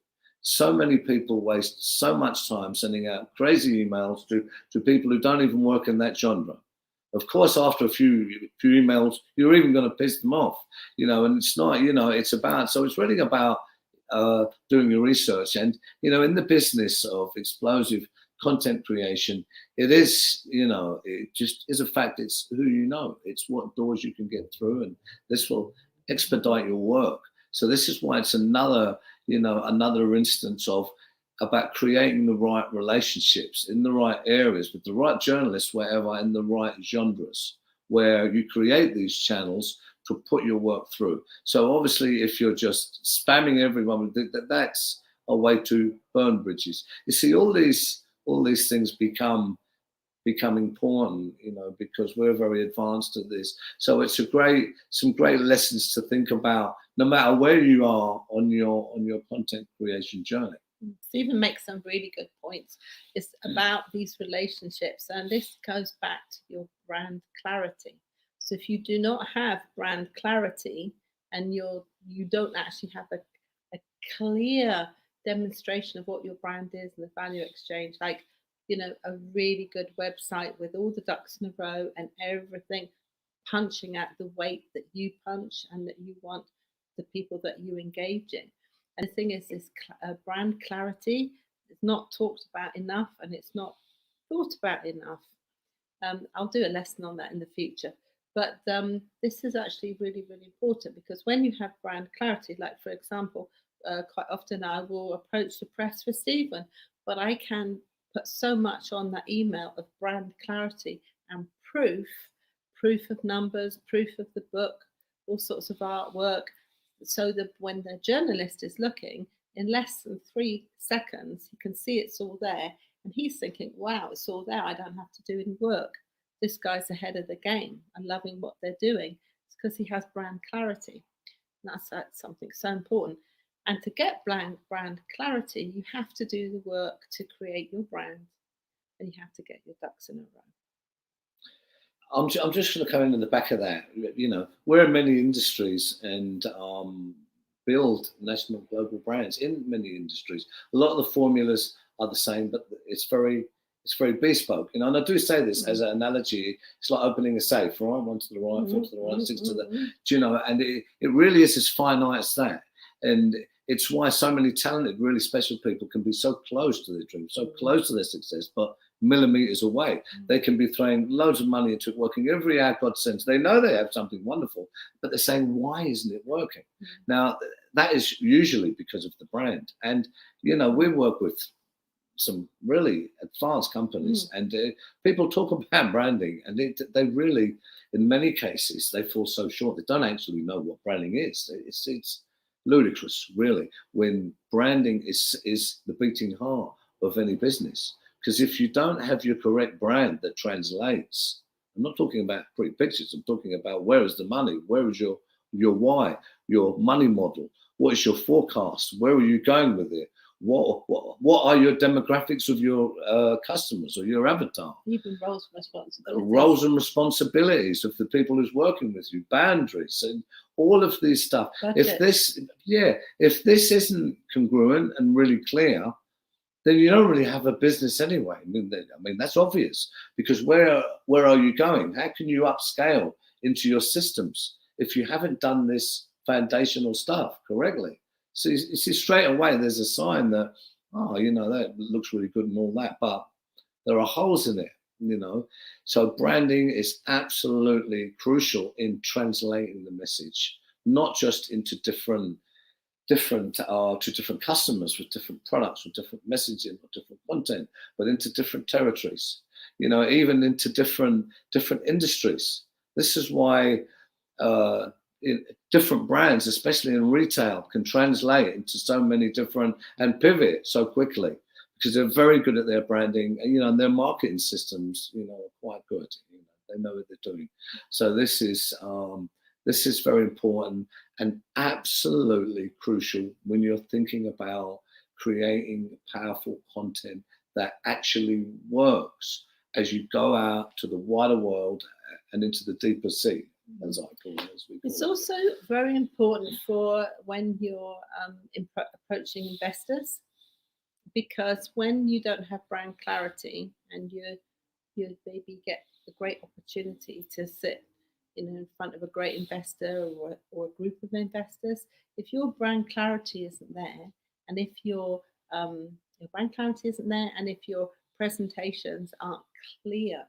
So many people waste so much time sending out crazy emails to people who don't even work in that genre. Of course, after a few emails, you're even going to piss them off, and it's not, it's really about doing your research. And, in the business of explosive content creation, it is, it just is a fact. It's who it's what doors you can get through, and this will expedite your work. So this is why it's another instance of about creating the right relationships in the right areas with the right journalists, wherever, in the right genres, where you create these channels to put your work through. So obviously, if you're just spamming everyone, that's a way to burn bridges. You see, all these things become important, because we're very advanced at this. So it's some great lessons to think about, no matter where you are on your content creation journey. Stephen makes some really good points. It's about these relationships, and this goes back to your brand clarity. So if you do not have brand clarity and you don't actually have a clear demonstration of what your brand is and the value exchange, like a really good website with all the ducks in a row and everything punching at the weight that you punch and that you want the people that you engage in. And the thing is, this brand clarity is not talked about enough, and it's not thought about enough. I'll do a lesson on that in the future. But this is actually really, really important, because when you have brand clarity, like for example, quite often I will approach the press for Stephen, but I can put so much on that email of brand clarity and proof of numbers, proof of the book, all sorts of artwork, so that when the journalist is looking, in less than 3 seconds, he can see it's all there, and he's thinking, wow, it's all there, I don't have to do any work. This guy's ahead of the game. I'm loving what they're doing. It's because he has brand clarity. And that's something so important. And to get brand clarity, you have to do the work to create your brand, and you have to get your ducks in a row. I'm just going to come in the back of that. We're in many industries and build national global brands in many industries. A lot of the formulas are the same, but it's very bespoke. And I do say this as an analogy. It's like opening a safe, right? One to the right, four to the right, six to the, and it really is as finite as that. And it's why so many talented, really special people can be so close to their dream, so close to their success, but millimeters away. They can be throwing loads of money into it, working every hour God sends. They know they have something wonderful, but they're saying, why isn't it working? Now, that is usually because of the brand. And, we work with some really advanced companies, and people talk about branding, and they really, in many cases, they fall so short. They don't actually know what branding is. It's ludicrous, really, when branding is the beating heart of any business. Because if you don't have your correct brand that translates, I'm not talking about pretty pictures, I'm talking about where is the money, where is your why, your money model, what is your forecast, where are you going with it, what are your demographics of your customers or your avatar? Even roles and responsibilities. Roles and responsibilities of the people who's working with you, boundaries, and all of these stuff. Budget. If this isn't congruent and really clear, then you don't really have a business anyway. I mean that's obvious, because where are you going? How can you upscale into your systems if you haven't done this foundational stuff correctly? So you see straight away there's a sign that, oh, you know, that looks really good and all that, but there are holes in it, you know. So branding is absolutely crucial in translating the message, not just into different customers with different products, with different messaging, with different content, but into different territories, you know, even into different industries. This is why different brands, especially in retail, can translate into so many different and pivot so quickly, because they're very good at their branding, you know, and their marketing systems, you know, are quite good. You know, they know what they're doing. So this is very important and absolutely crucial when you're thinking about creating powerful content that actually works as you go out to the wider world and into the deeper sea, as I call it. It's also very important for when you're approaching investors, because when you don't have brand clarity and you maybe get a great opportunity to sit, you know, in front of a great investor or a group of investors, if your brand clarity isn't there, and if your brand clarity isn't there, and if your presentations aren't clear,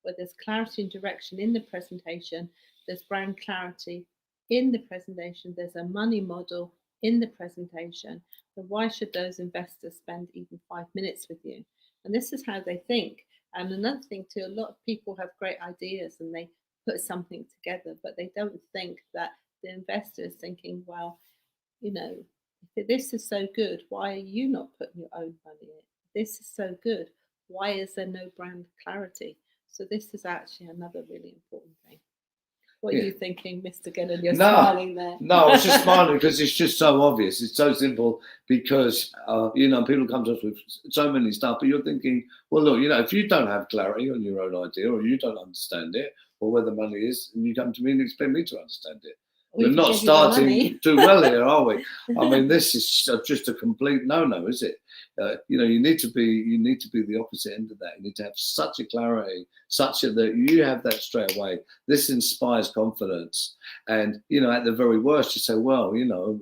where there's clarity and direction in the presentation, there's brand clarity in the presentation, there's a money model in the presentation, then why should those investors spend even 5 minutes with you? And this is how they think. And another thing too, a lot of people have great ideas and they put something together, but they don't think that the investor is thinking, well, you know, if this is so good, why are you not putting your own money in? This is so good, why is there no brand clarity? So this is actually another really important thing. What are you thinking, Mr. Gillen? You're smiling there. No, I was just smiling because it's just so obvious. It's so simple because, you know, people come to us with so many stuff, but you're thinking, well, look, you know, if you don't have clarity on your own idea, or you don't understand it, or where the money is, and you come to me and expect me to understand it, we're not starting too well here, are we? I mean, this is just a complete no-no, is it? You know, you need to be the opposite end of that. You need to have such a clarity, that you have that straight away. This inspires confidence, and you know, at the very worst, you say, well, you know,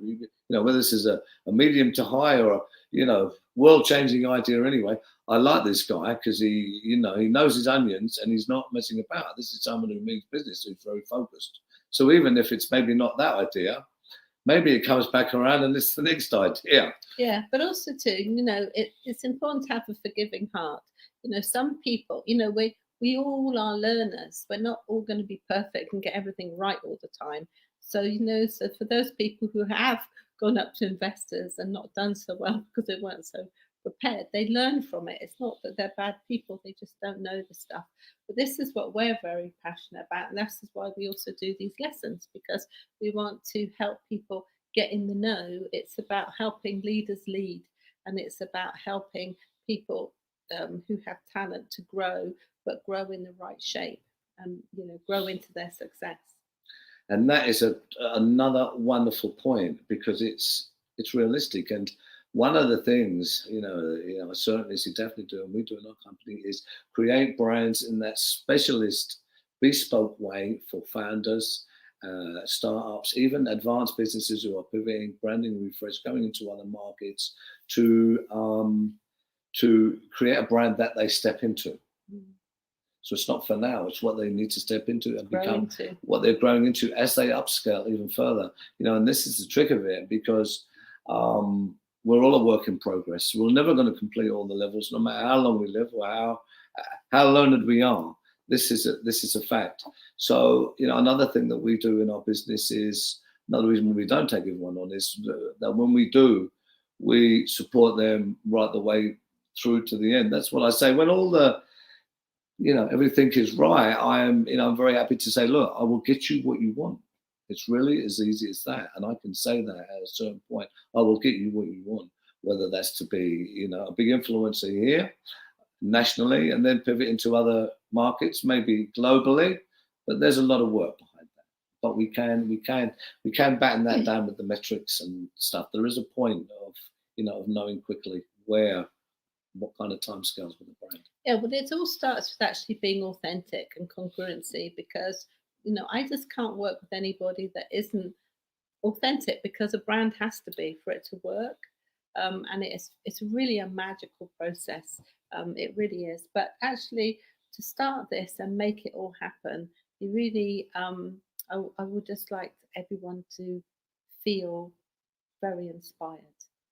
whether this is a medium to high or a, you know, world-changing idea anyway. I like this guy because he knows his onions and he's not messing about. This is someone who means business, who's very focused. So even if it's maybe not that idea, maybe it comes back around and it's the next idea. Yeah, but also too, you know, it's important to have a forgiving heart. You know, some people, you know, we all are learners. We're not all going to be perfect and get everything right all the time. So, you know, so for those people who have gone up to investors and not done so well because they weren't so prepared, they learn from it. It's not that they're bad people, they just don't know the stuff. But this is what we're very passionate about, and this is why we also do these lessons, because we want to help people get in the know. It's about helping leaders lead, and it's about helping people who have talent to grow, but grow in the right shape and, you know, grow into their success. And that is another wonderful point, because it's realistic. And one of the things, you know, I certainly see Daphne do, and we do in our company, is create brands in that specialist, bespoke way for founders, startups, even advanced businesses who are pivoting, branding refresh, going into other markets to create a brand that they step into. So it's not for now, it's what they need to step into and become what they're growing into as they upscale even further. You know, and this is the trick of it, because we're all a work in progress. We're never going to complete all the levels, no matter how long we live or how learned we are. This is a fact. So, you know, another thing that we do in our business is, another reason we don't take everyone on, is that when we do, we support them right the way through to the end. That's what I say. When all the, you know, everything is right, I'm very happy to say, look, I will get you what you want. It's really as easy as that. And I can say that at a certain point, I will get you what you want, whether that's to be, you know, a big influencer here nationally and then pivot into other markets, maybe globally. But there's a lot of work behind that. But we can batten that down with the metrics and stuff. There is a point of, you know, of knowing quickly where what kind of timescales with the brand? Yeah, well, it all starts with actually being authentic and congruency, because I just can't work with anybody that isn't authentic, because a brand has to be for it to work. And it's really a magical process. It really is. But actually, to start this and make it all happen, you really, I would just like everyone to feel very inspired,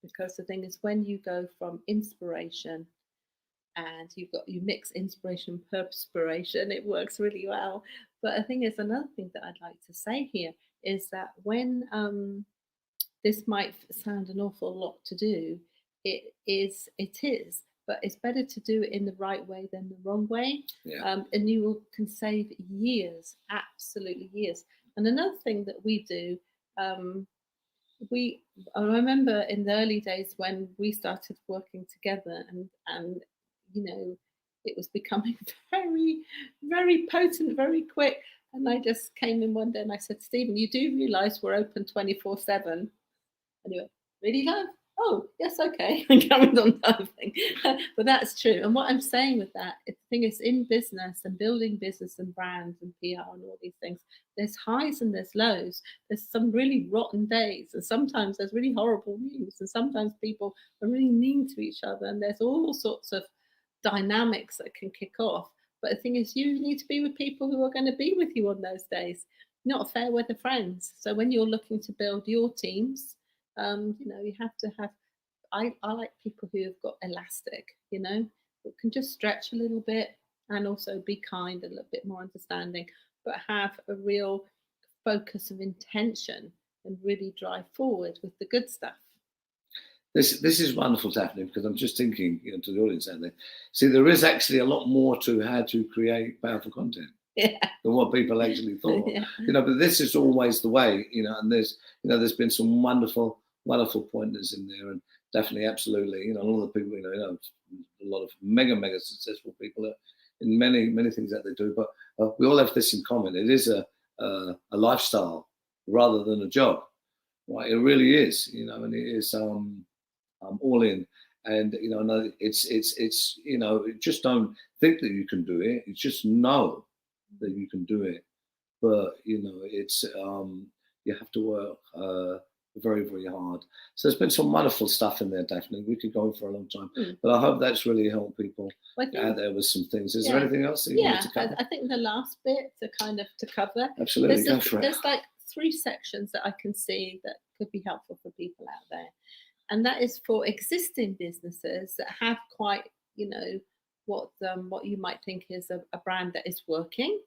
because the thing is, when you go from inspiration and you mix inspiration and perspiration, it works really well. But I think there's another thing that I'd like to say here is that when this might sound an awful lot to do, it is, but it's better to do it in the right way than the wrong way. Yeah. And you can save years, absolutely years. And another thing that we do, I remember in the early days when we started working together, and it was becoming very, very potent, very quick. And I just came in one day and I said, Stephen, you do realise we're open 24/7? And he went, really, love? Oh, yes, okay. And carried on laughing. But that's true. And what I'm saying with that, the thing is, in business and building business and brands and PR and all these things, there's highs and there's lows. There's some really rotten days, and sometimes there's really horrible news, and sometimes people are really mean to each other, and there's all sorts of dynamics that can kick off. But the thing is, you need to be with people who are going to be with you on those days, not fair weather friends. So when you're looking to build your teams, you have to have, I like people who have got elastic, who can just stretch a little bit and also be kind, a little bit more understanding, but have a real focus of intention and really drive forward with the good stuff. This is wonderful, Daphne, because I'm just thinking, to the audience out there. See, there is actually a lot more to how to create powerful content than what people actually thought. But this is always the way, and there's been some wonderful pointers in there, and definitely, absolutely, a lot of people, a lot of mega successful people in many things that they do, but we all have this in common. It is a lifestyle rather than a job, right? It really is, and it is all in, and it's just don't think that you can do it. It's just know that you can do it, but it's you have to work very, very hard. So there's been some wonderful stuff in there, Daphne. We could go on for a long time, but I hope that's really helped people out there with some things. Is there anything else that you wanted to cover? I think the last bit to cover. Absolutely, go for it. There's like 3 sections that I can see that could be helpful for people out there, and that is for existing businesses that have quite, what you might think is a brand that is working,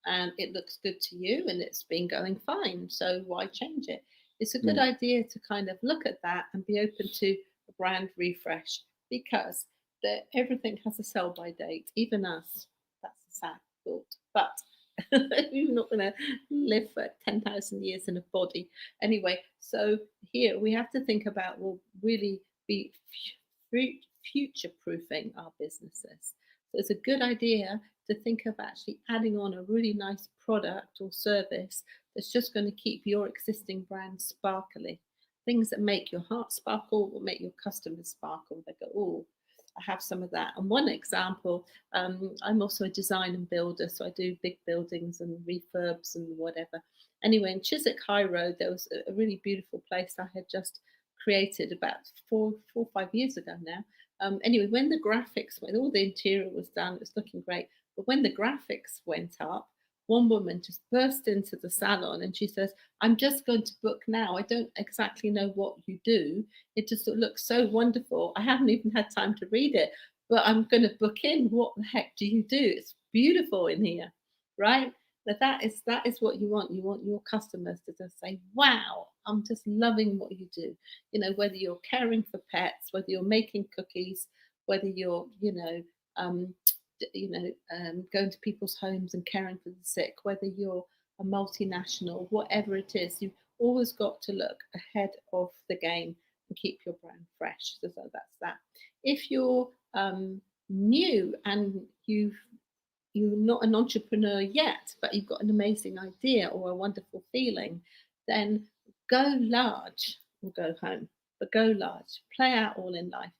and it looks good to you, and it's been going fine. So why change it? It's a good idea to kind of look at that and be open to a brand refresh, because everything has a sell-by date, even us. That's a sad thought. But you're not going to live for 10,000 years in a body. Anyway, so here we have to think about, really be future-proofing our businesses. So it's a good idea to think of actually adding on a really nice product or service that's just going to keep your existing brand sparkly. Things that make your heart sparkle will make your customers sparkle. They go, oh, I have some of that. And one example, I'm also a design and builder, so I do big buildings and refurbs and whatever. Anyway, in Chiswick High Road, there was a really beautiful place I had just created about 4 or 5 years ago now. Anyway, when the graphics, when all the interior was done, it was looking great. But when the graphics went up, one woman just burst into the salon and she says, I'm just going to book now. I don't exactly know what you do. It just looks so wonderful. I haven't even had time to read it, but I'm going to book in. What the heck do you do? It's beautiful in here, right? But that is what you want. You want your customers to just say, wow, I'm just loving what you do. Whether you're caring for pets, whether you're making cookies, whether you're, going to people's homes and caring for the sick, whether you're a multinational, whatever it is, you've always got to look ahead of the game and keep your brand fresh. So that's that. If you're new and you're not an entrepreneur yet, but you've got an amazing idea or a wonderful feeling, then go large or go home. But go large. Play out all in life.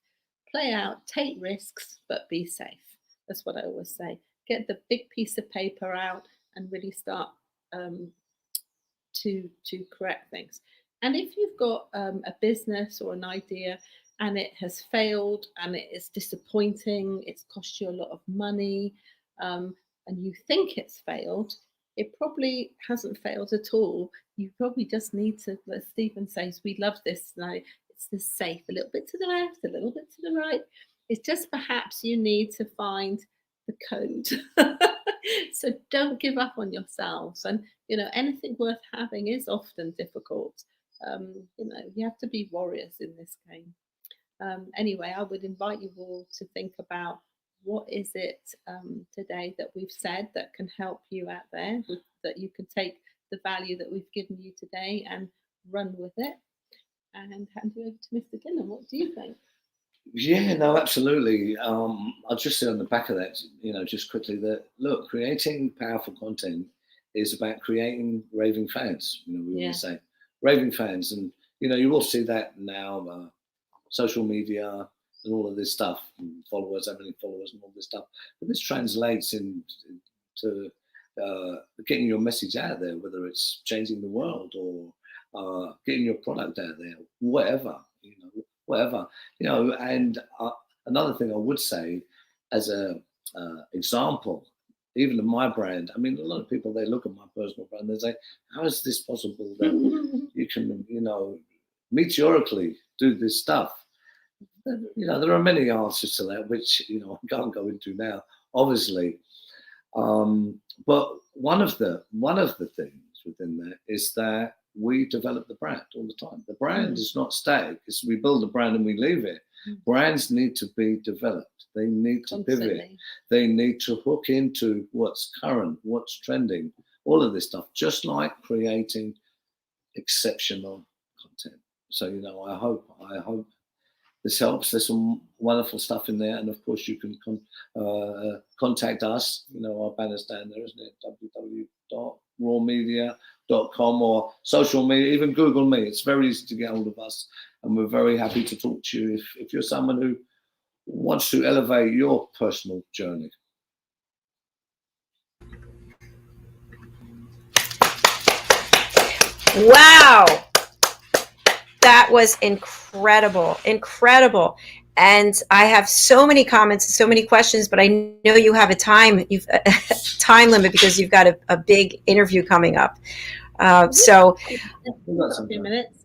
play out, take risks, but be safe. That's what I always say. Get the big piece of paper out and really start to correct things. And if you've got a business or an idea and it has failed and it is disappointing, it's cost you a lot of money, and you think it's failed, it probably hasn't failed at all. You probably just need to, as Stephen says, we love this now. It's this safe, a little bit to the left, a little bit to the right. It's just perhaps you need to find the code. So don't give up on yourselves. And, anything worth having is often difficult. You have to be warriors in this game. Anyway, I would invite you all to think about what is it today that we've said that can help you out there, that you can take the value that we've given you today and run with it. And hand you over to Mr. Gillen. What do you think? Yeah, no, absolutely. I'll just say on the back of that, just quickly that, look, creating powerful content is about creating raving fans. We always say raving fans. And, you all see that now, social media and all of this stuff, and followers, how many followers and all this stuff. But this translates into getting your message out there, whether it's changing the world or getting your product out there, whatever. And another thing I would say as a example, even in my brand, I mean, a lot of people, they look at my personal brand, they say, how is this possible that you can, meteorically do this stuff? There are many answers to that, which, I can't go into now, obviously. But one of the things within that is that we develop the brand all the time. The brand is not static. We build a brand and we leave it. Brands need to be developed. They need to pivot. They need to hook into what's current, what's trending, all of this stuff, just like creating exceptional content. So, I hope this helps. There's some wonderful stuff in there. And of course, you can contact us. Our banner's down there, isn't it? www.rawmedia.com or social media, even Google me. It's very easy to get hold of us. And we're very happy to talk to you if you're someone who wants to elevate your personal journey. Wow. That was incredible. And I have so many comments and so many questions, but I know you have a time limit because you've got a big interview coming up. So a few minutes.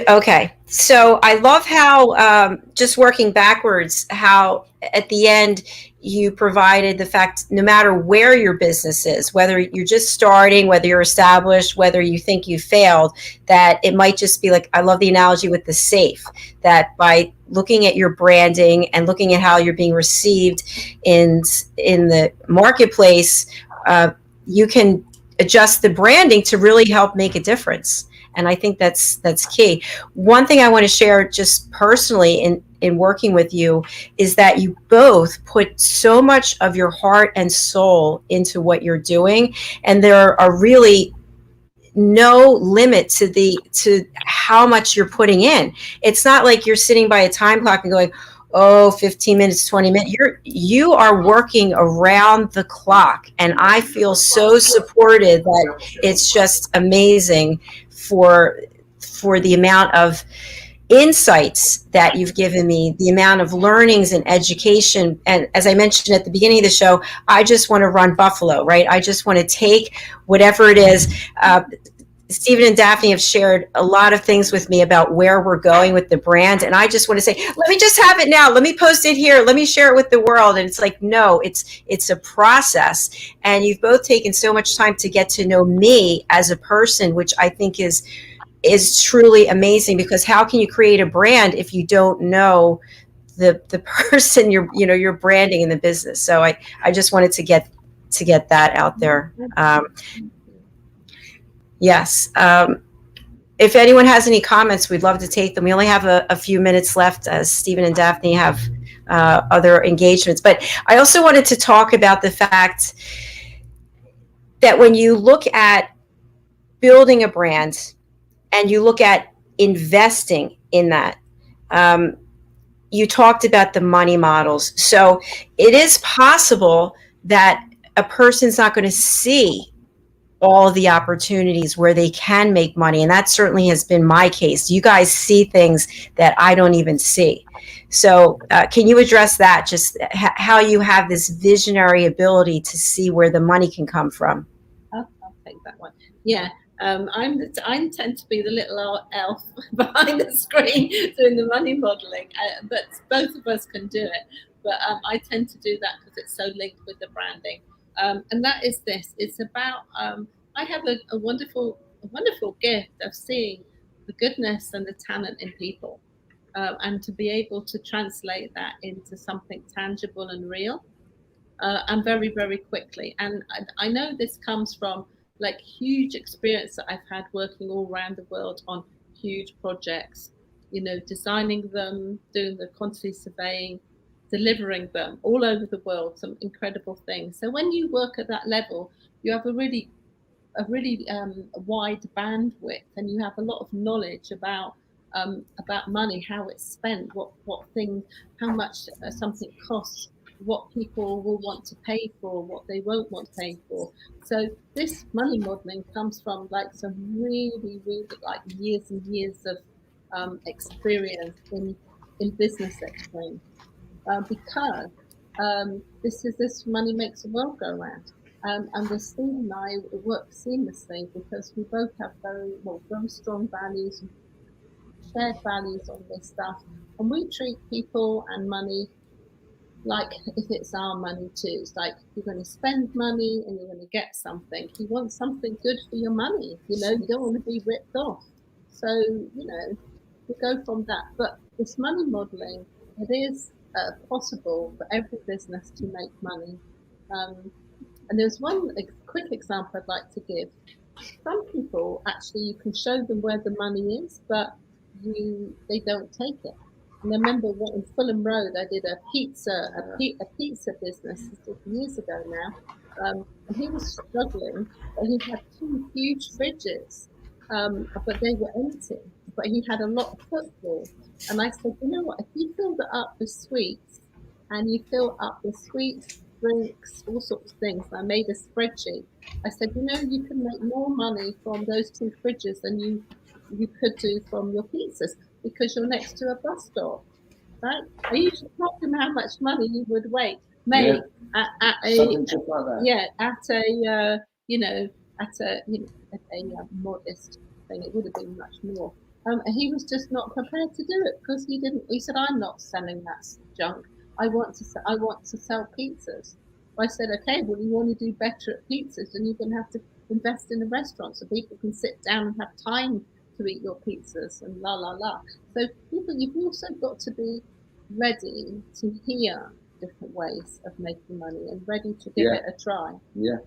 Okay. So I love how, just working backwards, how at the end you provided the fact, no matter where your business is, whether you're just starting, whether you're established, whether you think you failed, that it might just be like, I love the analogy with the safe, that by looking at your branding and looking at how you're being received in the marketplace, you can adjust the branding to really help make a difference. And I think that's key. One thing I want to share just personally in working with you is that you both put so much of your heart and soul into what you're doing. And there are really no limit to how much you're putting in. It's not like you're sitting by a time clock and going, 15 minutes, 20 minutes. You are working around the clock. And I feel so supported that it's just amazing for the amount of insights that you've given me, the amount of learnings and education. And as I mentioned at the beginning of the show, I just want to run Buffalo, right? I just want to take whatever it is. Stephen and Daphne have shared a lot of things with me about where we're going with the brand. And I just want to say, let me just have it now. Let me post it here. Let me share it with the world. And it's like, no, it's a process. And you've both taken so much time to get to know me as a person, which I think is truly amazing, because how can you create a brand if you don't know the person you're branding in the business? So I just wanted to get that out there. Yes. If anyone has any comments, we'd love to take them. We only have a few minutes left as Stephen and Daphne have other engagements. But I also wanted to talk about the fact that when you look at building a brand, and you look at investing in that, you talked about the money models. So it is possible that a person's not going to see all the opportunities where they can make money. And that certainly has been my case. You guys see things that I don't even see. So can you address that, just how you have this visionary ability to see where the money can come from? I'll take that one. Yeah. I tend to be the little elf behind the screen doing the money modeling, but both of us can do it. But I tend to do that because it's so linked with the branding. And that is this. It's about, I have a wonderful gift of seeing the goodness and the talent in people, and to be able to translate that into something tangible and real, and very, very quickly. And I know this comes from like huge experience that I've had working all around the world on huge projects, designing them, doing the quantity surveying, delivering them all over the world, some incredible things. So when you work at that level, you have a really wide bandwidth, and you have a lot of knowledge about money, how it's spent, what things, how much something costs, what people will want to pay for, what they won't want to pay for. So this money modeling comes from like some really, really like years and years of experience in business experience. Because this money makes the world go round. And the Steve and I work seamlessly because we both have very strong values, shared values on this stuff. And we treat people and money like if it's our money too. It's like you're going to spend money and you're going to get something. You want something good for your money. You don't want to be ripped off. So, we go from that. But this money modeling, it is possible for every business to make money. And there's one quick example I'd like to give. Some people, actually, you can show them where the money is, but they don't take it. And I remember in Fulham Road, I did a pizza business years ago now, and he was struggling. But he had 2 huge fridges, but they were empty. But he had a lot of football, and I said, you know what? If you fill it up with sweets, and you fill up with sweets, drinks, all sorts of things. And I made a spreadsheet. I said, you can make more money from those 2 fridges than you could do from your pizzas, because you're next to a bus stop, right? I usually told them how much money you would make at a something just like that. Yeah, at a modest thing. It would have been much more. And he was just not prepared to do it because he didn't. He said, "I'm not selling that junk. I want to sell pizzas." I said, "Okay, well, you want to do better at pizzas, then you're going to have to invest in a restaurant so people can sit down and have time to eat your pizzas and la la la." So you've also got to be ready to hear different ways of making money and ready to give it a try. Yeah.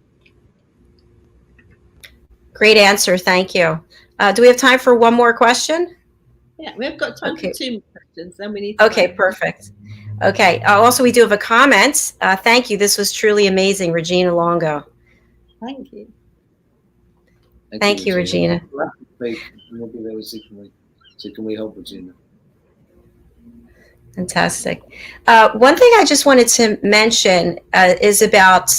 Great answer. Thank you. Do we have time for one more question? Yeah, we've got time for 2 more questions. Then we need. Okay, perfect. Okay. Also, we do have a comment. Thank you. This was truly amazing, Regina Longo. Thank you. Thank you, Regina. We'll be there with so can we help Regina? Fantastic. One thing I just wanted to mention is about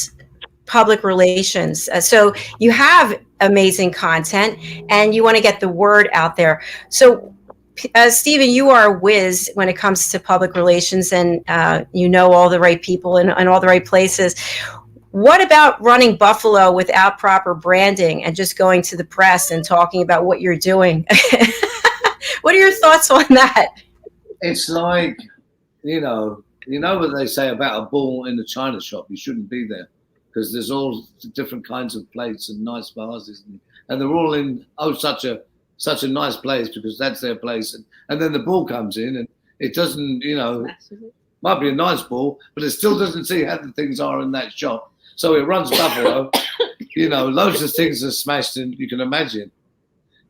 public relations. So you have amazing content and you want to get the word out there. So Stephen, you are a whiz when it comes to public relations, and you know all the right people and all the right places. What about running Buffalo without proper branding and just going to the press and talking about what you're doing? What are your thoughts on that? It's like, what they say about a bull in a china shop. You shouldn't be there because there's all different kinds of plates and nice vases, and they're all in such a nice place because that's their place. And then the bull comes in and it doesn't, might be a nice bull, but it still doesn't see how the things are in that shop. So it runs Buffalo, loads of things are smashed, and you can imagine,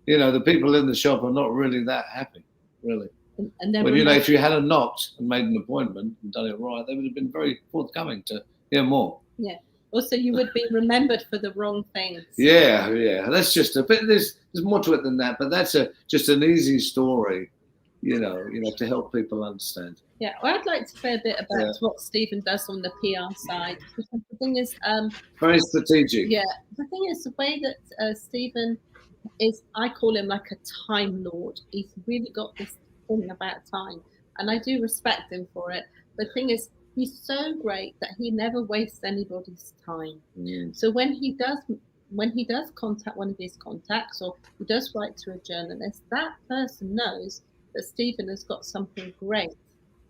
the people in the shop are not really that happy, really. And then but, if you had knocked and made an appointment and done it right, they would have been very forthcoming to hear more. Yeah. Also, you would be remembered for the wrong things. Yeah. That's just a bit. There's more to it than that, but that's just an easy story, to help people understand. Yeah, well, I'd like to say a bit about what Stephen does on the PR side. Because the thing is, very strategic. Yeah, the thing is, the way that Stephen is, I call him like a time lord. He's really got this thing about time, and I do respect him for it. The thing is, he's so great that he never wastes anybody's time. So when he does contact one of his contacts, or he does write to a journalist, that person knows that Stephen has got something great.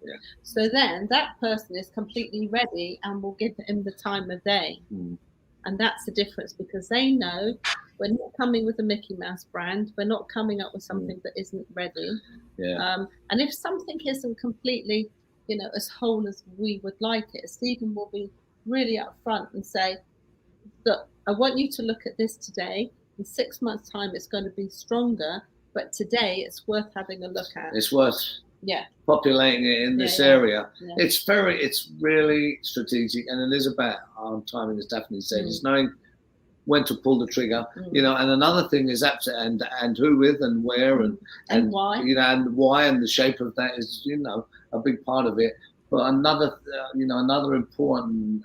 Yeah. So then that person is completely ready and will give him the time of day. And that's the difference, because they know we're not coming with a Mickey Mouse brand. We're not coming up with something that isn't ready. Yeah. And if something isn't completely, as whole as we would like it, Stephen will be really upfront and say, look, I want you to look at this today. In 6 months' time, it's going to be stronger. But today, it's worth having a look at. It's worth populating it in this area. Yeah. It's really strategic, and it is about timing, as Daphne said. It's knowing when to pull the trigger, and another thing is and who with and where and why, and why, and the shape of that is a big part of it. But another important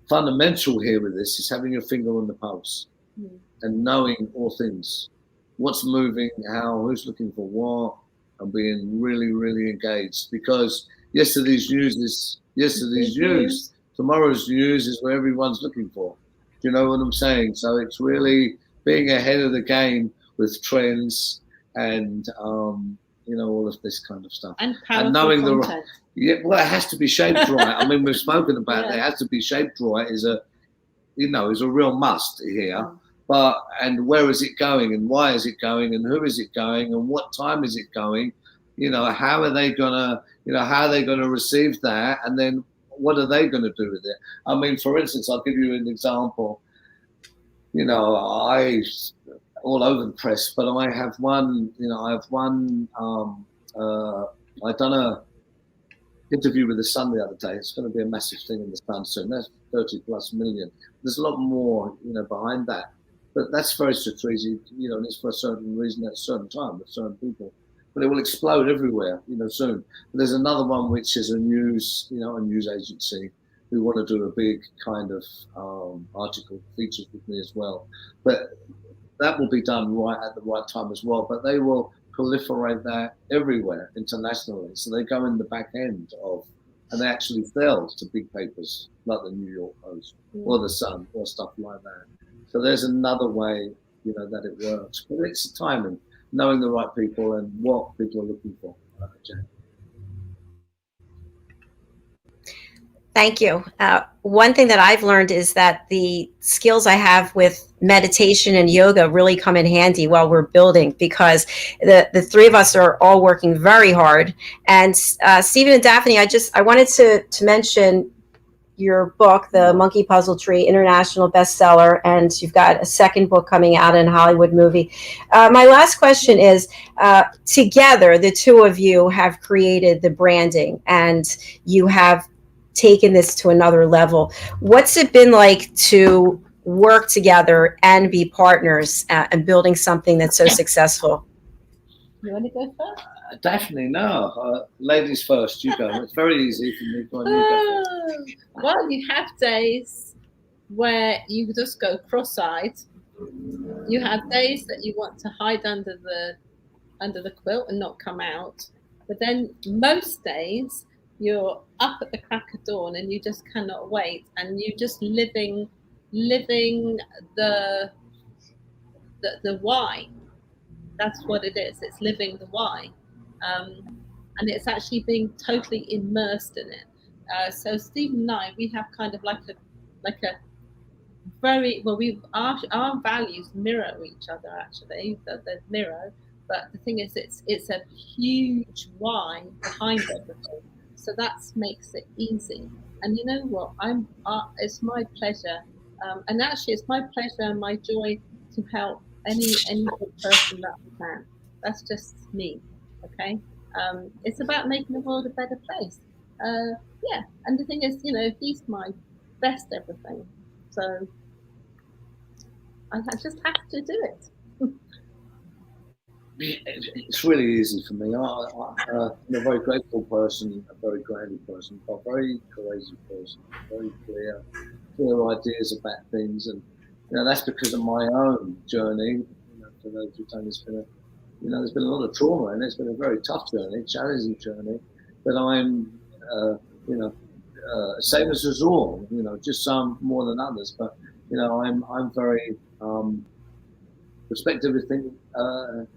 fundamental here with this is having your finger on the pulse and knowing all things, what's moving, who's looking for what, and being really, really engaged, because yesterday's news is yesterday's news. Tomorrow's news is what everyone's looking for. Do you know what I'm saying? So it's really being ahead of the game with trends and all of this kind of stuff. And knowing content. It has to be shaped right. I mean, we've spoken about it. It has to be shaped right. Is a real must here. And where is it going, and why is it going, and who is it going, and what time is it going? How are they gonna receive that, and then what are they gonna do with it? I mean, for instance, I'll give you an example. I all over the press, but I have one. I've done a interview with the Sun the other day. It's going to be a massive thing in the Sun soon. That's 30+ million. There's a lot more, behind that. But that's very strategic, and it's for a certain reason at a certain time with certain people. But it will explode everywhere, soon. But there's another one which is a news agency who want to do a big kind of article features with me as well. But that will be done right at the right time as well. But they will proliferate that everywhere internationally. So they go in the back end and they actually sell to big papers like the New York Post or the Sun or stuff like that. So there's another way, that it works. But it's timing, knowing the right people and what people are looking for. Thank you. One thing that I've learned is that the skills I have with meditation and yoga really come in handy while we're building, because the three of us are all working very hard. And Stephen and Daphne, I wanted to mention your book, The Monkey Puzzle Tree, international bestseller, and you've got a second book coming out in a Hollywood movie. My last question is, together, the two of you have created the branding and you have taken this to another level. What's it been like to work together and be partners and building something that's so successful? You want to go first? Daphne, no. Ladies first, you go. It's very easy for me. Go on, you go. Well, you have days where you just go cross-eyed. You have days that you want to hide under the quilt and not come out. But then most days you're up at the crack of dawn and you just cannot wait, and you're just living the why. That's what it is. It's living the why. And it's actually being totally immersed in it. So Stephen and I, we have kind of like a very well. Our values mirror each other. Actually, they mirror. But the thing is, it's a huge why behind everything. So that makes it easy. And you know what? It's my pleasure, and actually, it's my pleasure and my joy to help any person that we can. That's just me. Okay, it's about making the world a better place. And the thing is, he's my best everything, so I just have to do it. It's really easy for me. I'm a very grateful person, a very grounded person, a very courageous person, very clear ideas about things, and that's because of my own journey. For those who don't, it's been there's been a lot of trauma, and it's been a very tough journey, challenging journey. But I'm, same as us all. Just some more than others. But I'm very respect everything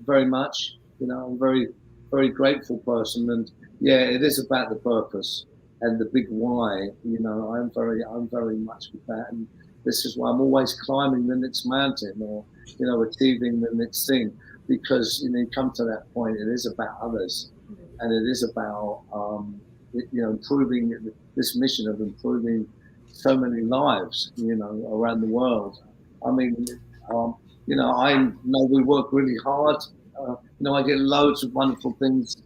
very much. I'm a very, very grateful person, and it is about the purpose and the big why. I'm very much with that, and this is why I'm always climbing the next mountain, or achieving the next thing, because you come to that point. It is about others, and it is about improving this mission of improving so many lives, around the world. I mean, I know we work really hard. I get loads of wonderful things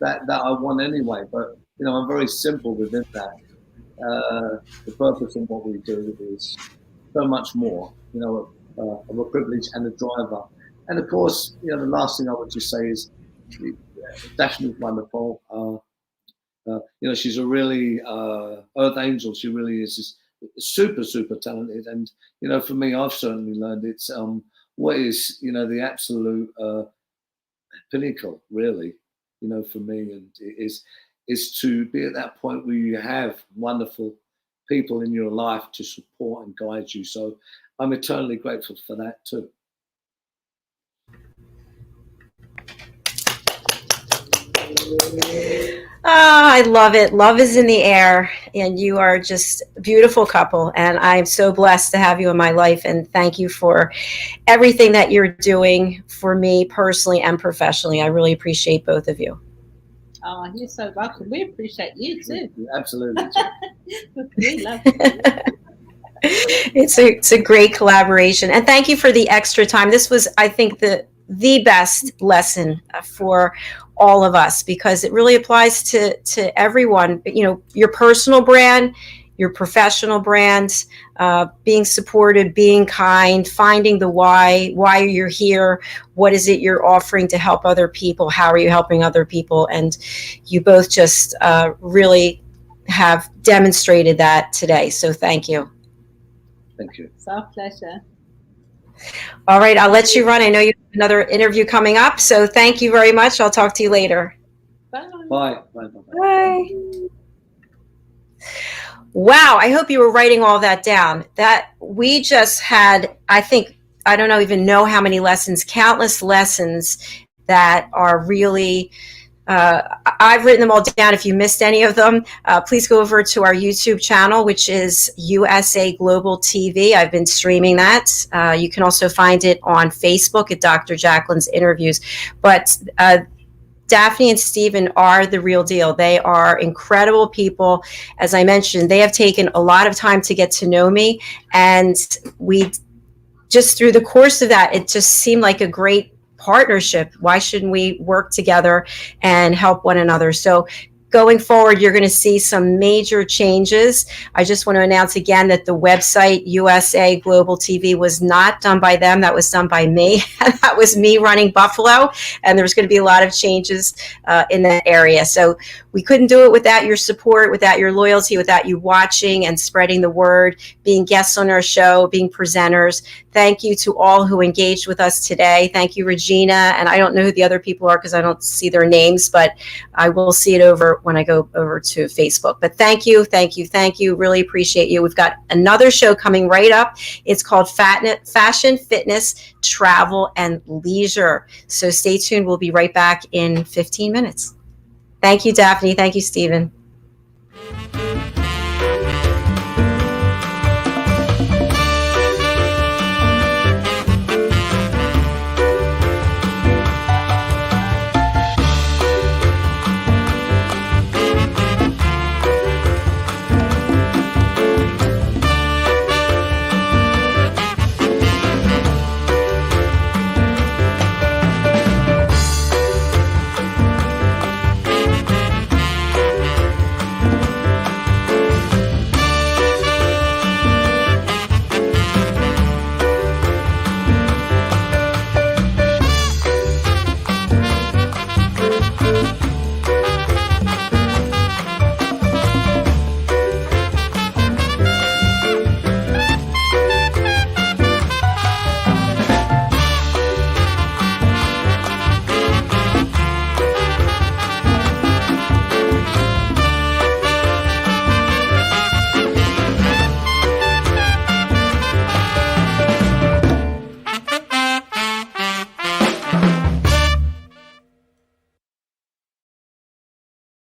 that I want anyway, but I'm very simple within that. The purpose of what we do is so much more, of a privilege and a driver. And of course, the last thing I would just say is Daphne's wonderful. She's a really earth angel. She really is just super, super talented. And, for me, I've certainly learned it's what is, the absolute pinnacle, really, for me, and is to be at that point where you have wonderful people in your life to support and guide you. So I'm eternally grateful for that too. I love it. Love is in the air, and you are just a beautiful couple, and I'm so blessed to have you in my life, and thank you for everything that you're doing for me personally and professionally. I really appreciate both of you. Oh, you're so welcome. We appreciate you too. Absolutely. We love you. It's a great collaboration, and thank you for the extra time. This was, I think, the best lesson for all of us, because it really applies to everyone. Your personal brand, your professional brands, being supported, being kind, finding the why you're here, what is it you're offering to help other people, how are you helping other people, and you both just really have demonstrated that today. So thank you. Thank you. It's our pleasure. All right, I'll let you run. I know you have another interview coming up, so thank you very much. I'll talk to you later. Bye. Bye. Bye. Bye. Bye. Wow, I hope you were writing all that down. That we just had, I don't even know how many lessons, countless lessons that are really, I've written them all down. If you missed any of them, please go over to our YouTube channel, which is USA Global TV. I've been streaming that. You can also find it on Facebook at Dr. Jacalyn's interviews. But Daphne and Stephen are the real deal. They are incredible people. As I mentioned, they have taken a lot of time to get to know me. And we just, through the course of that, it just seemed like a great partnership. Why shouldn't we work together and help one another? So going forward, you're going to see some major changes. I just want to announce again that the website USA Global TV was not done by them. That was done by me. That was me running Buffalo. And there's going to be a lot of changes in that area. So we couldn't do it without your support, without your loyalty, without you watching and spreading the word, being guests on our show, being presenters. Thank you to all who engaged with us today. Thank you, Regina. And I don't know who the other people are because I don't see their names, but I will see it over when I go over to Facebook. But thank you. Really appreciate you. We've got another show coming right up. It's called Fashion, Fitness, Travel, and Leisure. So stay tuned. We'll be right back in 15 minutes. Thank you, Daphne. Thank you, Stephen.